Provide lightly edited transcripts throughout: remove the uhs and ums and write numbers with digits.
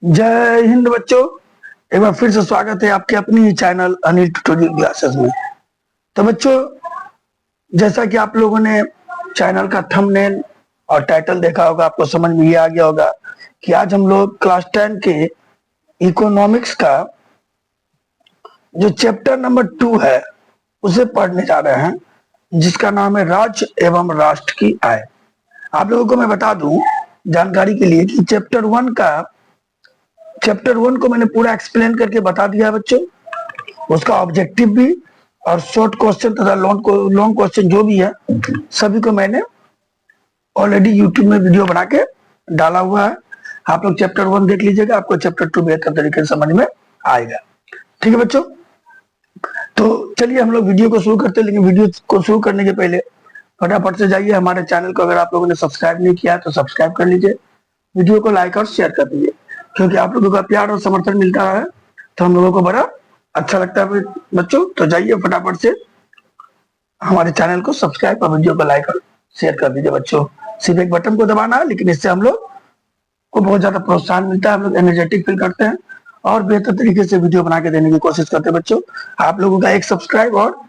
जय हिंद बच्चों। एक बार फिर से स्वागत है आपके अपनी ही चैनल अनिल ट्यूटोरियल क्लासेस में। तो बच्चों, जैसा कि आप लोगों ने चैनल का थंबनेल और टाइटल देखा होगा, आपको समझ में ये आ गया होगा कि आज हम लोग क्लास 10 के इकोनॉमिक्स का जो चैप्टर नंबर 2 है उसे पढ़ने जा रहे हैं, जिसका नाम है राज्य एवं राष्ट्र की आय। आप लोगों को मैं बता दूं जानकारी के लिए कि चैप्टर 1 को मैंने पूरा एक्सप्लेन करके बता दिया है बच्चों। उसका ऑब्जेक्टिव भी और शॉर्ट क्वेश्चन तथा लॉन्ग क्वेश्चन जो भी है सभी को मैंने ऑलरेडी यूट्यूब में वीडियो बना के डाला हुआ है। आप लोग चैप्टर 1 देख लीजिएगा, आपको चैप्टर 2 बेहतर तरीके से समझ में आएगा। ठीक है बच्चों, तो चलिए हम लोग वीडियो को शुरू करते हैं। लेकिन वीडियो को शुरू करने के पहले फटाफट से जाइए हमारे चैनल को, अगर आप लोगों ने सब्सक्राइब नहीं किया है तो सब्सक्राइब कर लीजिए, वीडियो को लाइक और शेयर कर दीजिए, क्योंकि आप लोगों का प्यार और समर्थन मिलता है तो हम लोगों को बड़ा अच्छा लगता है बच्चों। तो जाइए फटाफट से हमारे चैनल को सब्सक्राइब और वीडियो को लाइक और शेयर कर दीजिए बच्चों। सिर्फ एक बटन को दबाना है, लेकिन इससे हम लोग को बहुत ज्यादा प्रोत्साहन मिलता है, हम लोग एनर्जेटिक फील करते हैं और बेहतर तरीके से वीडियो बना के देने की कोशिश करते हैं बच्चों। आप लोगों का एक सब्सक्राइब और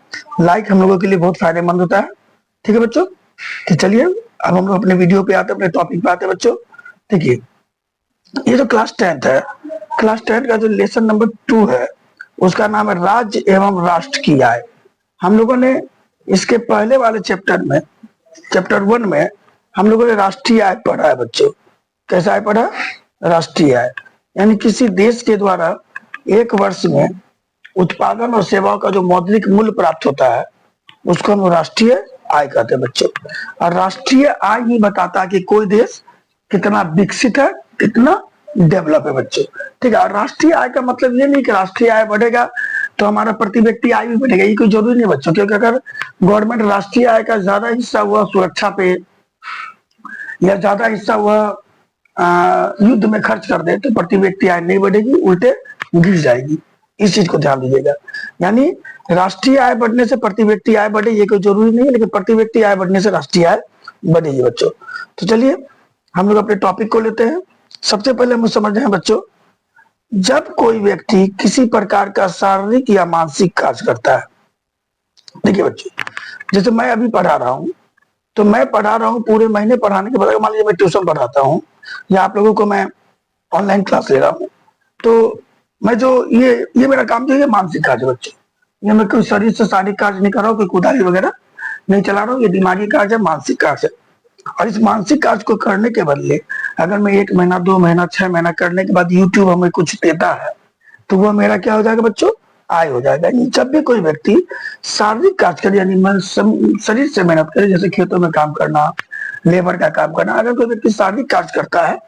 लाइक हम लोगों के लिए बहुत फायदेमंद होता है। ठीक है बच्चों, तो चलिए अब हम लोग अपने वीडियो पे आते हैं, अपने टॉपिक पे आते हैं बच्चों। देखिए, ये जो क्लास 10 है, क्लास 10 का जो लेसन नंबर 2 है उसका नाम है राज्य एवं राष्ट्र की आय। हम लोगों ने इसके पहले वाले चैप्टर 1 में हम लोगों ने राष्ट्रीय आय पढ़ा है बच्चों। कैसा आय पढ़ा? राष्ट्रीय आय, यानी किसी देश के द्वारा एक वर्ष में उत्पादन और सेवाओं का जो मौद्रिक मूल्य प्राप्त होता है उसको हम राष्ट्रीय आय कहते हैं बच्चों। और राष्ट्रीय आय ही बताता है कि कोई देश कितना विकसित है, कितना डेवलप है बच्चों। ठीक है, और राष्ट्रीय आय का मतलब ये नहीं कि राष्ट्रीय आय बढ़ेगा तो हमारा प्रति व्यक्ति आय भी बढ़ेगा, ये कोई जरूरी नहीं बच्चों। क्योंकि अगर गवर्नमेंट राष्ट्रीय आय का ज्यादा हिस्सा हुआ सुरक्षा पे या ज्यादा हिस्सा हुआ युद्ध में खर्च कर दे तो प्रति व्यक्ति आय नहीं बढ़ेगी, उल्टे गिर जाएगी। इस चीज को ध्यान दीजिएगा। यानी राष्ट्रीय आय बढ़ने से प्रति व्यक्ति आय बढ़े ये कोई जरूरी नहीं है, लेकिन प्रति व्यक्ति आय बढ़ने से राष्ट्रीय आय बढ़ेगी बच्चों। तो चलिए हम लोग अपने टॉपिक को लेते हैं। सबसे पहले हम समझ रहे हैं बच्चों, जब कोई व्यक्ति किसी प्रकार का शारीरिक या मानसिक कार्य करता है। देखिए बच्चों, जैसे मैं अभी पढ़ा रहा हूँ, तो मैं पढ़ा रहा हूँ पूरे महीने पढ़ाने के बाद मान लीजिए मैं ट्यूशन पढ़ाता हूँ या आप लोगों को मैं ऑनलाइन क्लास ले रहा हूँ, तो मैं जो ये मेरा काम जो है मानसिक कार्य बच्चों। ये मैं कोई शरीर से शारीरिक कार्य नहीं कर रहा हूँ, कोई कुदाली वगैरह नहीं चला रहा हूँ, ये दिमागी कार्य है, मानसिक कार्य है। और इस मानसिक कार्य को करने के बदले अगर मैं 1 महीना 2 महीना 6 महीना करने के बाद यूट्यूब हमें कुछ देता है तो वह मेरा क्या हो जाएगा बच्चों? आय हो जाएगा। जब भी कोई व्यक्ति शारीरिक कार्य करे, यानी शरीर से मेहनत करे, जैसे खेतों में काम करना, लेबर का काम करना, अगर कोई व्यक्ति शारीरिक कार्य करता है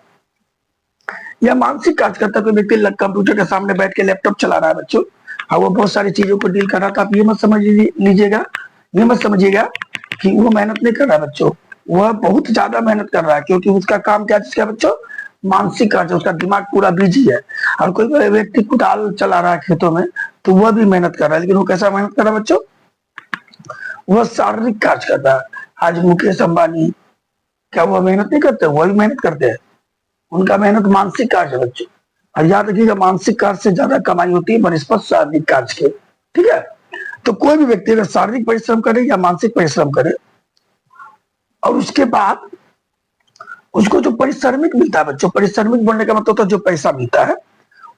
या मानसिक कार्य करता है, कोई व्यक्ति कंप्यूटर के सामने बैठ के लैपटॉप चला रहा है बच्चों, और वो बहुत सारी चीजों को डील कर रहा था, आप ये मत समझ लीजिएगा, ये मत समझिएगा कि वो मेहनत नहीं कर रहा है बच्चों। वह बहुत ज्यादा मेहनत कर रहा है, क्योंकि उसका काम क्या है बच्चों? मानसिक कार्य, उसका दिमाग पूरा बिजी है। और कोई व्यक्ति कुदाल चला रहा है खेतों में तो वह भी मेहनत कर रहा है, लेकिन वो कैसा मेहनत कर रहा है बच्चों? वह शारीरिक कार्य कर रहा है। आज मुकेश अंबानी, क्या वह मेहनत नहीं करते? वह भी मेहनत करते हैं, उनका मेहनत मानसिक कार्य है बच्चों। और याद रखिएगा, मानसिक कार्य से ज्यादा कमाई होती है बनस्पत शारीरिक कार्य के। ठीक है, तो कोई भी व्यक्ति अगर शारीरिक परिश्रम करे या मानसिक परिश्रम करे और उसके बाद उसको जो पारिश्रमिक मिलता है बच्चों, पारिश्रमिक बोलने का मतलब होता है जो पैसा मिलता है,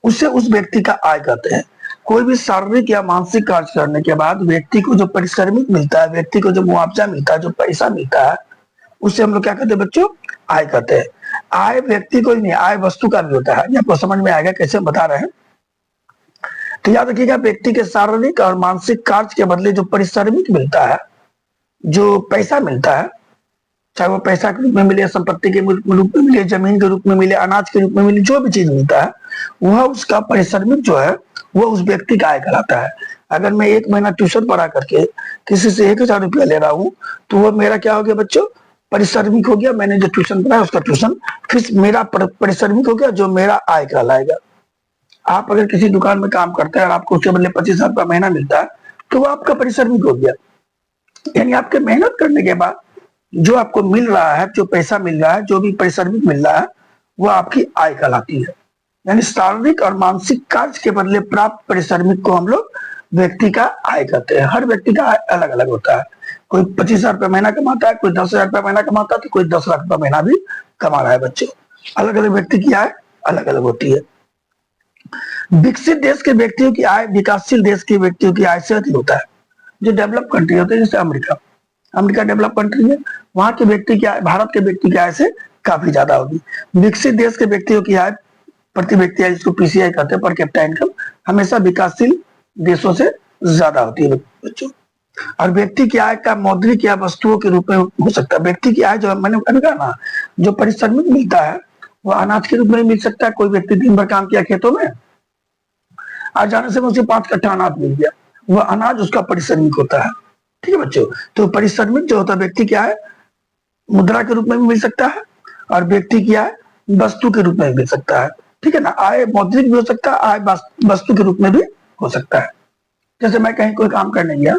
उससे उस व्यक्ति का आय कहते हैं। कोई भी शारीरिक या मानसिक कार्य करने के बाद व्यक्ति को जो पारिश्रमिक मिलता है, व्यक्ति को जो मुआवजा मिलता है, जो पैसा मिलता है, उससे हम लोग क्या कहते हैं बच्चों? आय कहते हैं। आय व्यक्ति को ही नहीं, आय वस्तु का भी होता है। ये आपको समझ में आएगा कैसे बता रहे हैं। तो याद रखिएगा, व्यक्ति के शारीरिक और मानसिक कार्य के बदले जो पारिश्रमिक मिलता है, जो पैसा मिलता है, चाहे वो पैसा के रूप में मिले, संपत्ति के रूप में मिले, जमीन के रूप में मिले, अनाज के रूप में मिले, जो भी चीज मिलता है वह उसका पारिश्रमिक जो है वह उस व्यक्ति का आय कहलाता है। अगर मैं 1 महीना ट्यूशन पढ़ा करके किसी से 1,000 रुपया ले रहा हूँ तो वह मेरा क्या हो गया बच्चों? पारिश्रमिक हो गया। मैंने जो ट्यूशन पढ़ाया उसका ट्यूशन फीस मेरा पारिश्रमिक हो गया, जो मेरा आय कहलाएगा। आप अगर किसी दुकान में काम करते हैं और आपको उसके बदले 25,000 रुपया महीना मिलता है तो वो आपका पारिश्रमिक हो गया। यानी आपके मेहनत करने के बाद जो आपको मिल रहा है, जो पैसा मिल रहा है, जो भी पारिश्रमिक मिल रहा है, वो आपकी आय कहलाती है। यानी शारीरिक और मानसिक कार्य के बदले प्राप्त परिश्रमिक को हम लोग व्यक्ति का आय कहते हैं। हर व्यक्ति का आय अलग अलग होता है। कोई 25,000 रुपया महीना कमाता है, कोई 10,000 रुपया महीना कमाता है, तो कोई 10 लाख रुपया महीना भी कमा रहा है बच्चों। अलग अलग व्यक्ति की आय अलग अलग होती है। विकसित देश के व्यक्तियों की आय विकासशील देश के व्यक्तियों की आय से अधिक होता है। जो डेवलप कंट्री होते हैं, जैसे अमेरिका, अमेरिका डेवलप कंट्री है, वहां के व्यक्ति की आय भारत के व्यक्ति की आय से काफी ज्यादा होगी। विकसित देश के व्यक्तियों की आय प्रति व्यक्ति आय, जिसको पीसीआई कहते हैं, पर कैपिटा इनकम, हमेशा विकासशील देशों से ज्यादा होती है बच्चों। और व्यक्ति की आय का मौद्रिक या वस्तुओं के रूप में हो सकता है। व्यक्ति की आय जो मैंने अभी कहा ना, जो परिश्रमिक मिलता है वो अनाज के रूप में मिल सकता है। कोई व्यक्ति दिन भर काम किया खेतों में, आज जाने से मुझे 5 कट्ठा अनाज मिल गया, वह अनाज उसका परिश्रमिक होता है। ठीक है बच्चों, तो परिश्रमिक जो होता है व्यक्ति की आय मुद्रा के रूप में भी मिल सकता है, और व्यक्ति की आय वस्तु के रूप में भी मिल सकता है। ठीक है ना, आय मौद्रिक भी हो सकता है, आय वस्तु के रूप में भी हो सकता है। जैसे मैं कहीं कोई काम करने गया,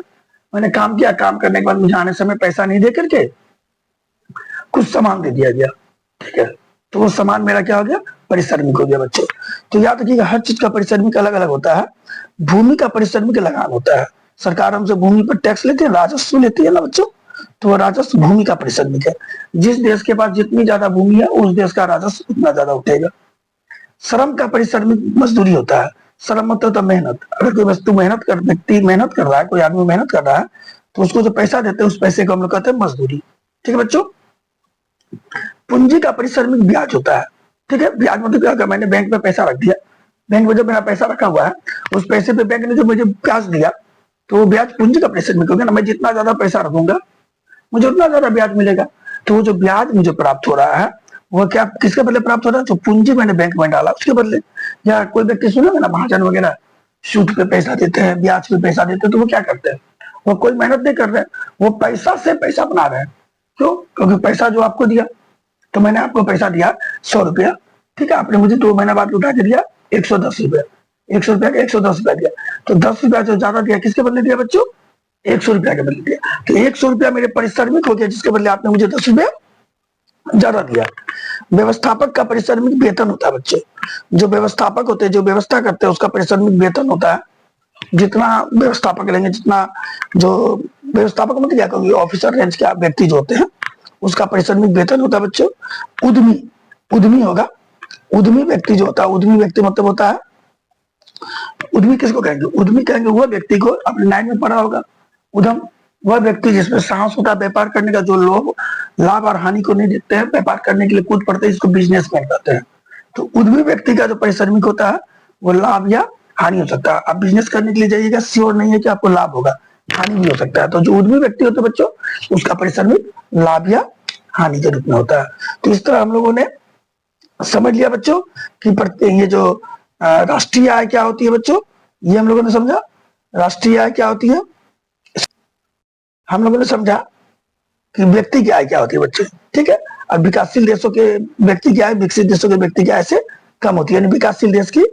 मैंने काम किया, काम करने के बाद मुझे आने समय पैसा नहीं दे करके कुछ सामान दे दिया गया। ठीक है, तो वो सामान मेरा क्या हो गया, परिश्रमिक हो गया बच्चों। तो याद रखिएगा, हर चीज का परिश्रमिक अलग अलग होता है। भूमि का परिश्रमिक लगान होता है। सरकार हमसे भूमि पर टैक्स लेती है, राजस्व लेती है ना बच्चों, तो वो राजस्व भूमि का परिश्रमिक है। जिस देश के पास जितनी ज्यादा भूमि है, उस देश का राजस्व उतना ज्यादा उठेगा। श्रम का परिश्रमिक मजदूरी होता है। श्रम मतलब तो मेहनत। अगर कोई व्यक्ति मेहनत कर रहा है, कोई आदमी मेहनत कर रहा है, तो उसको जो पैसा देते हैं उस पैसे को हम लोग कहते हैं मजदूरी। ठीक है बच्चों। पूंजी का परिश्रमिक ब्याज होता है। ठीक है, ब्याज मतलब क्या होगा, मैंने बैंक में पैसा रख दिया, बैंक में जो मेरा पैसा रखा हुआ है, उस पैसे पे बैंक ने जो मुझे ब्याज दिया, तो वो ब्याज पूंजी का परिश्रमिक होगा ना। मैं जितना ज्यादा पैसा रखूंगा मुझे उतना ज्यादा ब्याज मिलेगा। तो वो जो ब्याज मुझे प्राप्त हो रहा है, वो क्या किसके बदले प्राप्त हो रहा है, जो पूंजी मैंने बैंक में डाला उसके बदले। या कोई व्यक्ति सुना ना, महाजन वगैरह सूद पे पैसा देते हैं, ब्याज पे पैसा देते हैं, तो वो क्या करते हैं, वो कोई मेहनत नहीं कर रहे हैं, वो पैसा से पैसा बना रहे हैं। क्यों? क्योंकि पैसा जो आपको दिया, तो मैंने आपको पैसा दिया 100 रुपया, ठीक है, आपने मुझे 2 महीना बाद लौटा के दिया 110 रुपया, 100 रुपया का 110 रुपया दिया, तो 10 रुपया जो ज्यादा दिया किसके बदले दिया बच्चों, 100 रुपया के बदले दिया। तो 100 रुपया मेरे परिश्रमिक हो गया, जिसके बदले आपने मुझे 10 रुपया ज्यादा दिया। व्यवस्थापक का परिश्रमिक वेतन होता है बच्चे। जो व्यवस्थापक होते हैं, जो व्यवस्था करते हैं, उसका परिश्रमिक वेतन होता है। जितना व्यवस्थापक लेंगे, जितना जो व्यवस्थापक मतलब क्या कहोगे, ऑफिसर रेंज के व्यक्ति जो होते हैं, उसका परिश्रमिक वेतन होता है बच्चों। उद्यमी, उद्यमी होगा, उद्यमी व्यक्ति जो होता है, उद्यमी व्यक्ति मतलब होता है, उद्यमी किसको कहेंगे, उद्यमी कहेंगे वह व्यक्ति को, अपने लाइन में पढ़ा होगा उद्यम, वह व्यक्ति जिसमें साहस होता है व्यापार करने का, जो लोग लाभ और हानि को नहीं देखते हैं, व्यापार करने के लिए कूद पड़ते हैं, इसको बिजनेसमैन कहते हैं। तो उद्यमी व्यक्ति का जो परिश्रमिक होता है वो लाभ या हानि हो सकता है। आप बिजनेस करने के लिए जाइएगा, श्योर नहीं है कि आपको लाभ होगा, हानि भी हो सकता है। तो जो उद्यमी व्यक्ति होता है बच्चों, उसका परिश्रमिक लाभ या हानि के रूप में होता है। तो इस तरह हम लोगों ने समझ लिया बच्चों कि ये जो राष्ट्रीय आय क्या होती है बच्चों, ये हम लोगों ने समझा। राष्ट्रीय आय क्या होती है, हम लोगों ने समझा कि व्यक्ति की आय क्या होती है बच्चे। ठीक है, और विकासशील देशों के व्यक्ति की आय विकसित देशों के व्यक्ति की आय से कम होती है, यानी विकासशील देश की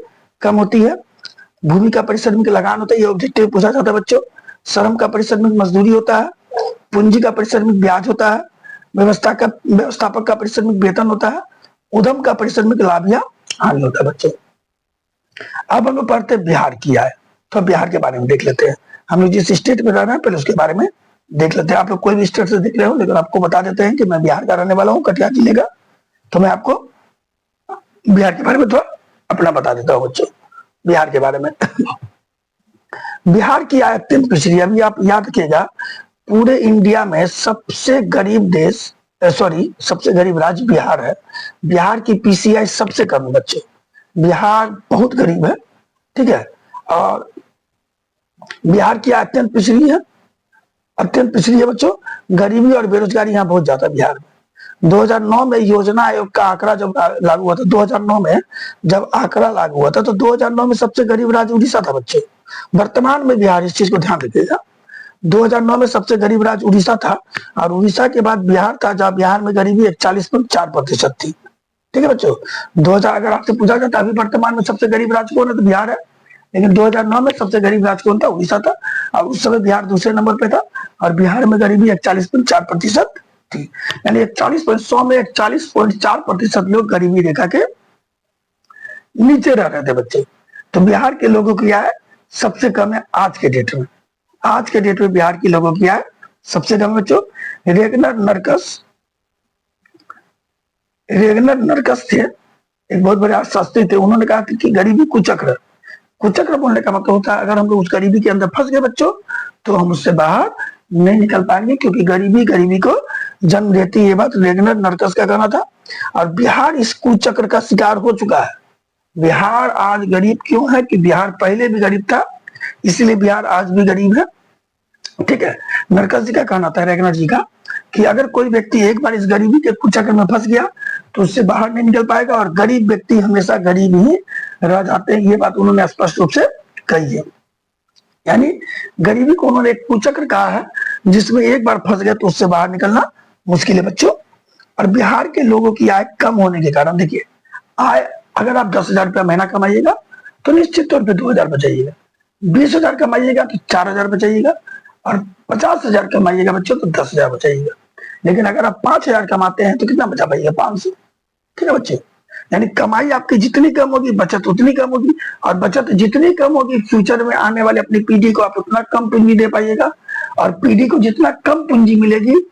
कम होती है। भूमि का परिश्रमिक लगान होता है, ये ऑब्जेक्टिव पूछा जाता है बच्चों। श्रम का परिश्रमिक मजदूरी होता है। पूंजी का परिश्रमिक ब्याज होता है। व्यवस्थापक का परिश्रमिक वेतन होता है। उद्यम का परिश्रमिक लाभ या हानि होता है बच्चों। अब हम लोग पढ़ते हैं बिहार की आय, तो बिहार के बारे में देख लेते हैं। हम लोग जिस स्टेट में रह रहे हैं पहले उसके बारे में देख लेते हैं। आप लोग कोई भी स्टेट से देख रहे हो, लेकिन आपको बता देते हैं कि मैं बिहार का रहने वाला हूँ, कटिहार जिले का, तो मैं आपको बिहार के बारे में थोड़ा अपना बता देता हूँ बच्चों। बिहार के बारे में बिहार की आय अत्यंत पिछड़ी है। अभी आप याद रखिएगा, पूरे इंडिया में सबसे गरीब देश, सबसे गरीब राज्य बिहार है। बिहार की पीसीआई सबसे कम है बच्चे, बिहार बहुत गरीब है। ठीक है, और बिहार की आय अत्यंत पिछड़ी है, अत्यंत पिछड़ी है बच्चों। गरीबी और बेरोजगारी यहाँ बहुत ज्यादा बिहार में। 2009 में योजना आयोग का आंकड़ा जब लागू हुआ था, 2009 में जब आंकड़ा लागू हुआ था, तो 2009 में सबसे गरीब राज्य उड़ीसा था बच्चे। वर्तमान में बिहार, इस चीज को ध्यान रखिएगा, 2009 में सबसे गरीब राज्य उड़ीसा था, और उड़ीसा के बाद बिहार था, जहां बिहार में गरीबी 41.4% थी। ठीक है बच्चों, 2000 अगर आपसे पूछा जाता अभी वर्तमान में सबसे गरीब राज्य कौन है, तो बिहार है। लेकिन 2009 में सबसे गरीब राज्य कौन था, उड़ीसा था, और उस समय बिहार दूसरे नंबर पे था, और बिहार में गरीबी 41.4% थी। यानी 41.100 में 41.4% लोग गरीबी रेखा के नीचे रह रहे थे बच्चे। तो बिहार के लोगों की आय सबसे कम है आज के डेट में। आज के डेट में बिहार के लोगों की आय सबसे कम है बच्चों। रेगनर नरकस थे, एक बहुत बड़े शास्त्री थे। उन्होंने कहा कि गरीबी कुचक्र। कुचक्र बोलने का मतलब होता है अगर हम लोग उस गरीबी के अंदर फंस गए बच्चों तो हम उससे बाहर नहीं निकल पाएंगे, क्योंकि गरीबी गरीबी को जन्म देती है। ये बात रेगनर नरकस का कहना था। और बिहार इस कुचक्र का शिकार हो चुका है। बिहार आज गरीब क्यों है कि बिहार पहले भी गरीब था, इसलिए बिहार आज भी गरीब है। ठीक है, नरकस जी का कहना था, रेगनर जी का, कि अगर कोई व्यक्ति एक बार इस गरीबी के कुचक्र में फंस गया तो उससे बाहर नहीं निकल पाएगा, और गरीब व्यक्ति हमेशा गरीब ही रह जाते हैं। ये बात उन्होंने स्पष्ट रूप से कही है। यानी गरीबी को उन्होंने एक कुचक्र कहा है जिसमें एक बार फंस गए तो उससे बाहर निकलना मुश्किल है बच्चों। और बिहार के लोगों की आय कम होने के कारण, देखिए, आय अगर आप 10,000 रुपया महीना कमाइएगा तो निश्चित तौर पर 2,000 बचाइएगा। 20,000 कमाइएगा तो 4,000 बचाइएगा, और 50,000 कमाइएगा बच्चों तो 10,000 बचाइएगा। लेकिन अगर आप 5,000 कमाते हैं तो कितना बचा पाइएगा? 500। ठीक है बच्चे, यानी कमाई आपकी जितनी कम होगी बचत उतनी कम होगी, और बचत जितनी कम होगी फ्यूचर में आने वाले अपनी पीढ़ी को आप उतना कम पूंजी दे पाइएगा, और पीढ़ी को जितना कम पूंजी मिलेगी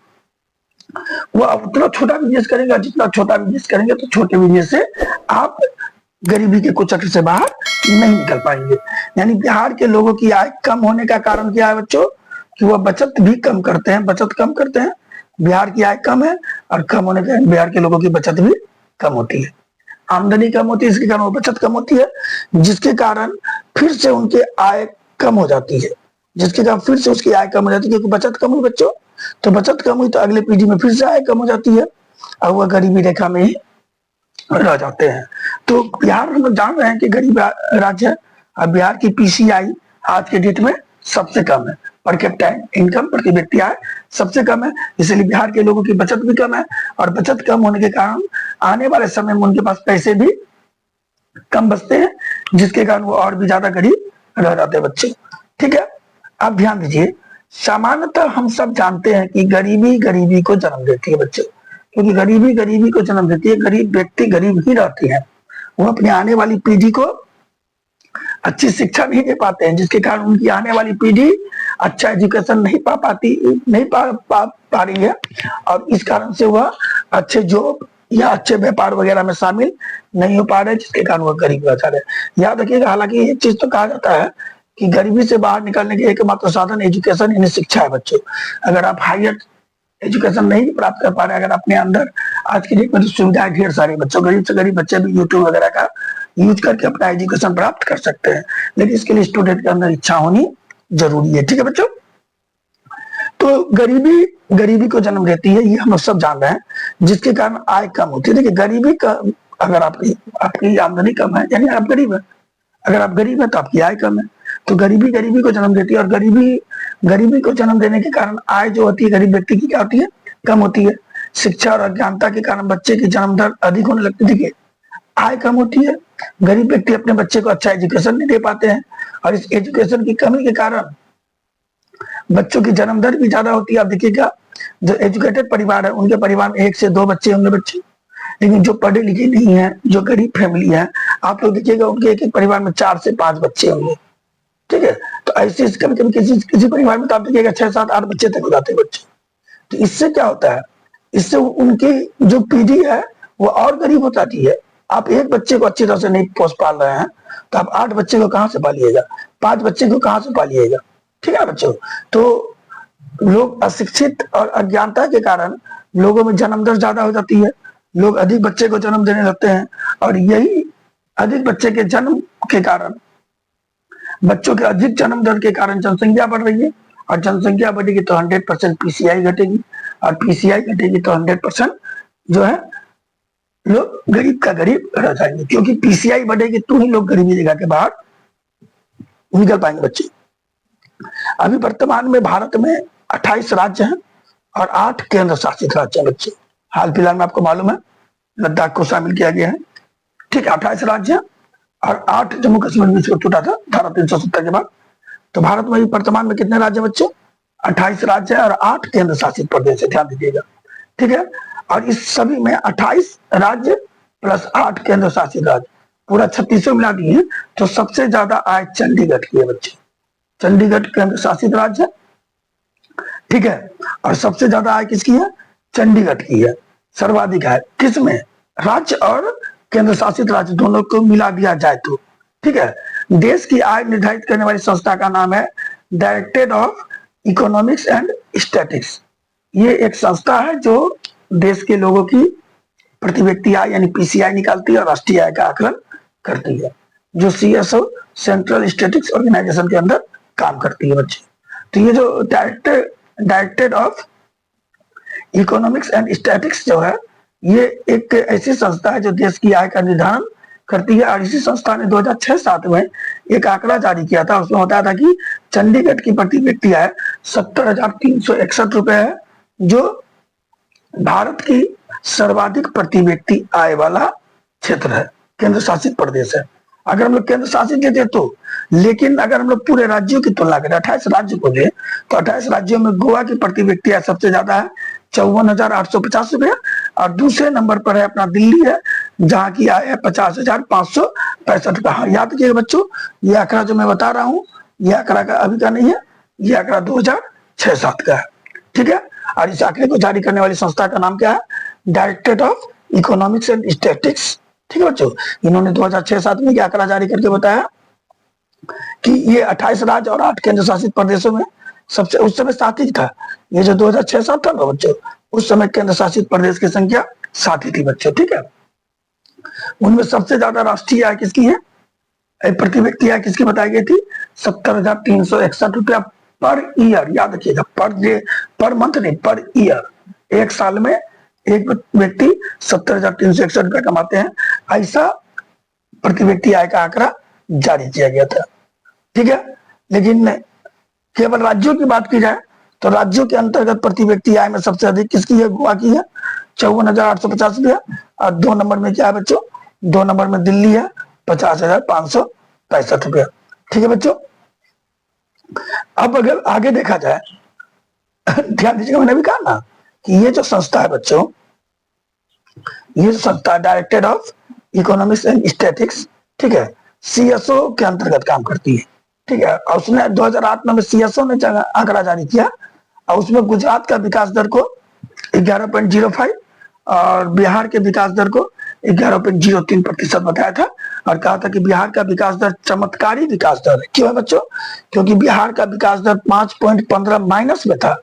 वो आप उतना छोटा बिजनेस करेंगे, जितना छोटा बिजनेस करेंगे तो छोटे बिजनेस से आप गरीबी के कुचक्र से बाहर नहीं निकल पाएंगे। यानी बिहार के लोगों की आय कम होने का कारण क्या है बच्चों? कि वह बचत भी कम करते हैं, बचत कम करते हैं। बिहार की आय कम है, और कम होने के बिहार के लोगों की बचत भी कम होती है। आमदनी कम होती है, इसके कारण वो बचत कम होती है, जिसके कारण फिर से उनकी आय कम हो जाती है। जिसके कारण फिर से उसकी आय कम हो जाती है, क्योंकि बचत कम हुई बच्चों। तो बचत कम हुई तो अगले पीढ़ी में फिर से आय कम हो जाती है, और वह गरीबी रेखा में ही रह जाते हैं। तो बिहार हम लोग जान रहे हैं कि गरीब राज्य है, और बिहार की पीसीआई आज के डेट में सबसे कम है। पर कैपिटा इनकम, प्रति व्यक्ति आय सबसे कम है, इसलिए बिहार के लोगों की बचत भी कम है, और बचत कम होने के कारण आने वाले समय में उनके पास पैसे भी कम बचते हैं, जिसके कारण वो और भी ज्यादा गरीब रह जाते हैं बच्चे। ठीक है, अब ध्यान दीजिए, सामान्यतः हम सब जानते हैं कि गरीबी गरीबी को जन्म देती है बच्चे, क्योंकि गरीबी गरीबी को जन्म देती है। गरीब व्यक्ति गरीब ही रहते हैं, वो अपने आने वाली पीढ़ी को अच्छी शिक्षा नहीं दे पाते हैं, जिसके कारण उनकी आने वाली पीढ़ी अच्छा एजुकेशन नहीं पा रही है, और इस कारण से वह अच्छे जॉब या अच्छे व्यापार वगैरह में शामिल नहीं हो पा रहे, जिसके कारण वह गरीब रह जा रहे। याद रखिएगा, हालांकि एक चीज तो कहा जाता है कि गरीबी से बाहर निकलने के एकमात्र साधन एजुकेशन यानी शिक्षा है बच्चों। अगर आप हायर एजुकेशन नहीं प्राप्त कर पा रहे, अगर अपने अंदर आज की डेट में तो सुविधाएं ढेर सारी बच्चों, गरीब से गरीब बच्चे भी यूट्यूब वगैरह का यूज करके अपना एजुकेशन प्राप्त कर सकते हैं, लेकिन इसके लिए स्टूडेंट के अंदर इच्छा होनी जरूरी है। ठीक है बच्चों, तो गरीबी गरीबी को जन्म देती है, ये हम लोग सब जान रहे हैं, जिसके कारण आय कम होती है। देखिए, गरीबी का अगर आपकी आमदनी कम है यानी आप गरीब है, अगर आप गरीब है तो आपकी आय कम है, तो गरीबी गरीबी को जन्म देती है, और गरीबी को जन्म देने के कारण आय जो होती है गरीब व्यक्ति की क्या होती है? कम होती है। शिक्षा और अज्ञानता के कारण बच्चे की जन्म दर अधिक होने लगती है। देखिए, आय कम होती है, गरीब व्यक्ति अपने बच्चे को अच्छा एजुकेशन नहीं दे पाते हैं, और इस एजुकेशन की कमी के कारण बच्चों की जन्म दर भी ज्यादा होती है। आप देखिएगा, जो एजुकेटेड परिवार है उनके परिवार में 1 से 2 बच्चे होंगे बच्चे, लेकिन जो पढ़े लिखे नहीं है, जो गरीब फैमिली है, आप लोग देखिएगा उनके एक परिवार में 4 से 5 बच्चे होंगे। ठीक है, तो ऐसे कभी कभी किसी परिवार में तो आप देखिएगा 6, 7, 8 बच्चे तक हो जाते हैं बच्चे। तो इससे क्या होता है? इससे उनकी जो पीढ़ी है वो और गरीब हो जाती है। आप एक बच्चे को अच्छी तरह से नहीं पोस पाल रहे हैं, तो आप 8 बच्चे को कहां से पालिएगा? 5 बच्चे को कहां से पालिएगा? ठीक है बच्चों, तो लोग अशिक्षित और अज्ञानता के कारण लोगों में जन्म दर ज्यादा हो जाती है, लोग अधिक बच्चे को जन्म देने लगते हैं, और यही अधिक बच्चे के जन्म के कारण, बच्चों के अधिक जन्म दर के कारण जनसंख्या बढ़ रही है, और जनसंख्या बढ़ेगी तो 100% पीसीआई घटेगी, और पीसीआई घटेगी तो 100% जो है लोग गरीब का गरीब रह जाएंगे, क्योंकि पीसीआई बढ़ेगी तो ही लोग गरीबी रेखा के बाहर निकल पाएंगे बच्चे। अभी वर्तमान में भारत में 28 राज्य हैं और 8 केंद्र शासित राज्य हैं बच्चे। हाल फिलहाल में आपको मालूम है लद्दाख को शामिल किया गया है। ठीक है, 28 राज्य हैं और 8 जम्मू कश्मीर बीच को छूटा था धारा 370 के बाद। तो भारत में वर्तमान में कितने राज्य बच्चे? 28 राज्य है और 8 केंद्र शासित प्रदेश है, ध्यान दीजिएगा। ठीक है, और इस सभी में 28 राज्य प्लस 8 केंद्र शासित राज्य, पूरा 3600 मिला दिए तो सबसे ज्यादा आय चंडीगढ़ की है बच्चे। चंडीगढ़ केंद्र शासित राज्य है, ठीक है। और सबसे ज्यादा आय किसकी है? चंडीगढ़ की है। सर्वाधिक आय किसमें? राज्य और केंद्र शासित राज्य दोनों को मिला दिया जाए तो, ठीक है। देश की आय निर्धारित करने वाली संस्था का नाम है directorate of economics and statistics. ये एक संस्था है जो देश के लोगों की प्रति व्यक्ति आय यानी पीसीआई निकालती है और राष्ट्रीय आय का आकलन करती है, जो सीएसओ सेंट्रल स्टैटिस्टिक्स ऑर्गेनाइजेशन के अंदर काम करती है बच्चे। तो ये जो directorate of economics and statistics जो है, ये एक ऐसी संस्था है जो देश की आय का निर्धारण करती है। और इसी संस्था ने 2006-07 में एक आंकड़ा जारी किया था, उसमें बताया था कि चंडीगढ़ की प्रति व्यक्ति आय 70,361 रुपए है, जो भारत की सर्वाधिक प्रति व्यक्ति आय वाला क्षेत्र है, केंद्र शासित प्रदेश है। अगर हम लोग केंद्र शासित लेते तो, लेकिन अगर हम लोग पूरे राज्यों की तुलना करें, 28 राज्य को ले, तो 28 राज्यों में गोवा की प्रति व्यक्ति आय सबसे ज्यादा है 54,850 रुपया। और दूसरे नंबर पर है अपना दिल्ली है, जहां की आय है 50,565 रुपया। हाँ, याद रखिएगा बच्चों, ये आंकड़ा जो मैं बता रहा हूँ, ये आंकड़ा का अभी का नहीं है, ये आंकड़ा 2006-07 का है, ठीक है। और इस आंकड़े को जारी करने वाली संस्था का नाम क्या है? Directorate of economics and statistics, ठीक है बच्चों। इन्होंने 2006-07 में आंकड़ा जारी करके बताया कि ये 28 राज्य और 8 केंद्र शासित प्रदेशों में सबसे, उस समय 7 ही था। ये जो 2006-07 था ना बच्चों, उस समय केंद्र शासित प्रदेश की संख्या 7 ही थी बच्चों, ठीक है। उनमें सबसे ज्यादा राष्ट्रीय आय किसकी है? प्रति व्यक्ति आय किसकी बताई गई थी? 70,361 रुपया पर ईयर। याद रखिएगा, पर डे, पर मंथ नहीं, पर ईयर। एक साल में एक व्यक्ति 70,361 रुपया कमाते हैं, ऐसा प्रति व्यक्ति आय का आंकड़ा जारी किया गया था, ठीक है। लेकिन केवल राज्यों की बात की जाए तो राज्यों के अंतर्गत प्रति व्यक्ति आय में सबसे अधिक किसकी है? गोवा की है 54,850 रुपया। और 2 नंबर में क्या है बच्चों? 2 नंबर में दिल्ली है 50,565 रुपया, ठीक है बच्चों। अब अगर आगे देखा जाए, ध्यान दीजिएगा, मैंने भी कहा ना कि ये जो संस्था है बच्चों, ये संस्था directorate of economics and statistics, ठीक है, सीएसओ के अंतर्गत काम करती है, ठीक है। और उसने 2008 में सीएसओ ने आंकड़ा जारी किया, और उसमें गुजरात का विकास दर को 11.05 और बिहार के विकास दर को 11.03% बताया था। और कहा था कि बिहार का विकास दर चमत्कारी विकास दर है। क्यों है बच्चों? क्योंकि बिहार का विकास दर 5.15 माइनस में था,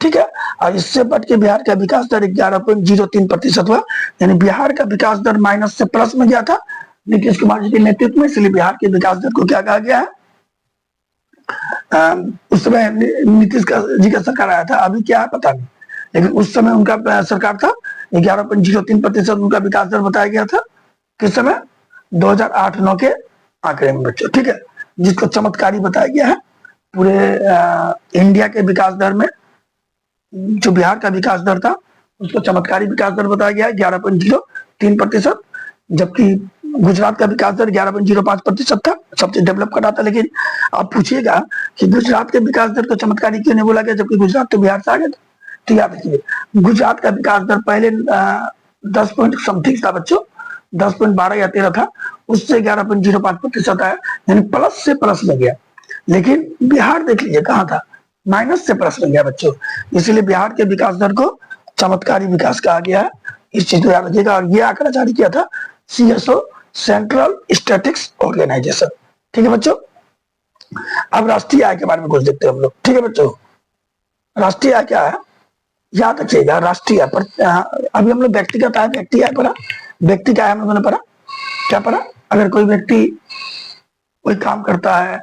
ठीक है। और इससे बढ़ के बिहार का विकास दर 11.03% हुआ, यानी बिहार का विकास दर माइनस से प्लस में गया था नीतीश कुमार जी के नेतृत्व में। इसलिए बिहार के विकास दर को क्या कहा गया है? उस समय नीतीश जी का सरकार आया था, अभी क्या है पता नहीं, लेकिन उस समय उनका सरकार था, 11.03% उनका विकास दर बताया गया था। किस समय? 2008-09 के आंकड़े में बच्चों, ठीक है, जिसको चमत्कारी बताया गया है। पूरे इंडिया के विकास दर में जो बिहार का विकास दर था, उसको चमत्कारी विकास दर बताया गया है 11.03%, जबकि गुजरात का विकास दर 11.05% था, सबसे डेवलप कर रहा था। लेकिन आप पूछिएगा कि गुजरात के विकास दर को चमत्कारी क्यों नहीं बोला गया, जबकि गुजरात तो बिहार से आगे था। तो याद रखिए, गुजरात का विकास दर पहले 10 पॉइंट समथिंग था बच्चों, 10.12 या 13 था, उससे 11.05% आया, यानी प्लस से प्लस में गया। लेकिन बिहार देख लीजिए कहाँ था, माइनस से प्लस में गया बच्चों। इसलिए बिहार के विकास दर को चमत्कारी विकास कहा गया है, इस चीज को याद रखिएगा। और ये आंकड़ा जारी किया था सीएसओ सेंट्रल स्टैटिस्टिक्स ऑर्गेनाइजेशन, ठीक है बच्चों। अब राष्ट्रीय आय के बारे में कुछ देखते हैं हम लोग, ठीक है बच्चों। राष्ट्रीय आय क्या है? याद रखिएगा, राष्ट्रीय आय पर अभी हम लोग व्यक्तिगत आय, व्यक्ति आय पढ़ा, व्यक्ति का आय हम लोगों ने पढ़ा, क्या पढ़ा? अगर कोई व्यक्ति कोई काम करता है,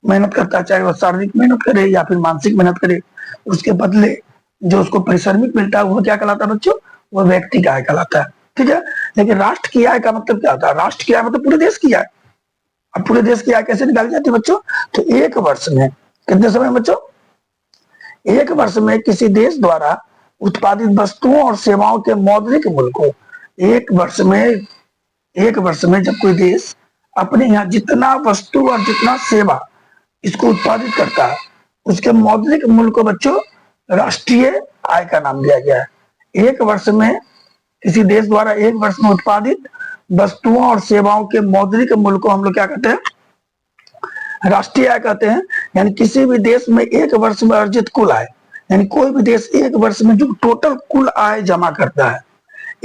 मेहनत करता है, चाहे वह शारीरिक मेहनत करे या फिर मानसिक मेहनत करे, उसके बदले जो उसको पारिश्रमिक मिलता है, वो क्या कहलाता है बच्चों? वो व्यक्ति का आय कहलाता है, ठीक है। लेकिन राष्ट्र की आय का मतलब क्या होता है? राष्ट्र की आय मतलब पूरे देश की आय। अब पूरे देश की आय कैसे निकाली जाती है बच्चों? तो एक वर्ष में कितने समय बच्चों? एक वर्ष में किसी देश द्वारा उत्पादित वस्तुओं और सेवाओं के मौद्रिक मूल्य को एक वर्ष में जब कोई देश अपने यहाँ जितना वस्तु और जितना सेवा इसको उत्पादित करता है, उसके मौद्रिक मूल्य को बच्चों राष्ट्रीय आय का नाम दिया गया है। एक वर्ष में किसी देश द्वारा एक वर्ष में उत्पादित वस्तुओं और सेवाओं के मौद्रिक मूल्य को हम लोग क्या कहते हैं, राष्ट्रीय आय कहते हैं। यानी किसी भी देश में एक वर्ष में अर्जित कुल आय, यानी कोई भी देश एक वर्ष में जो टोटल कुल आय जमा करता है,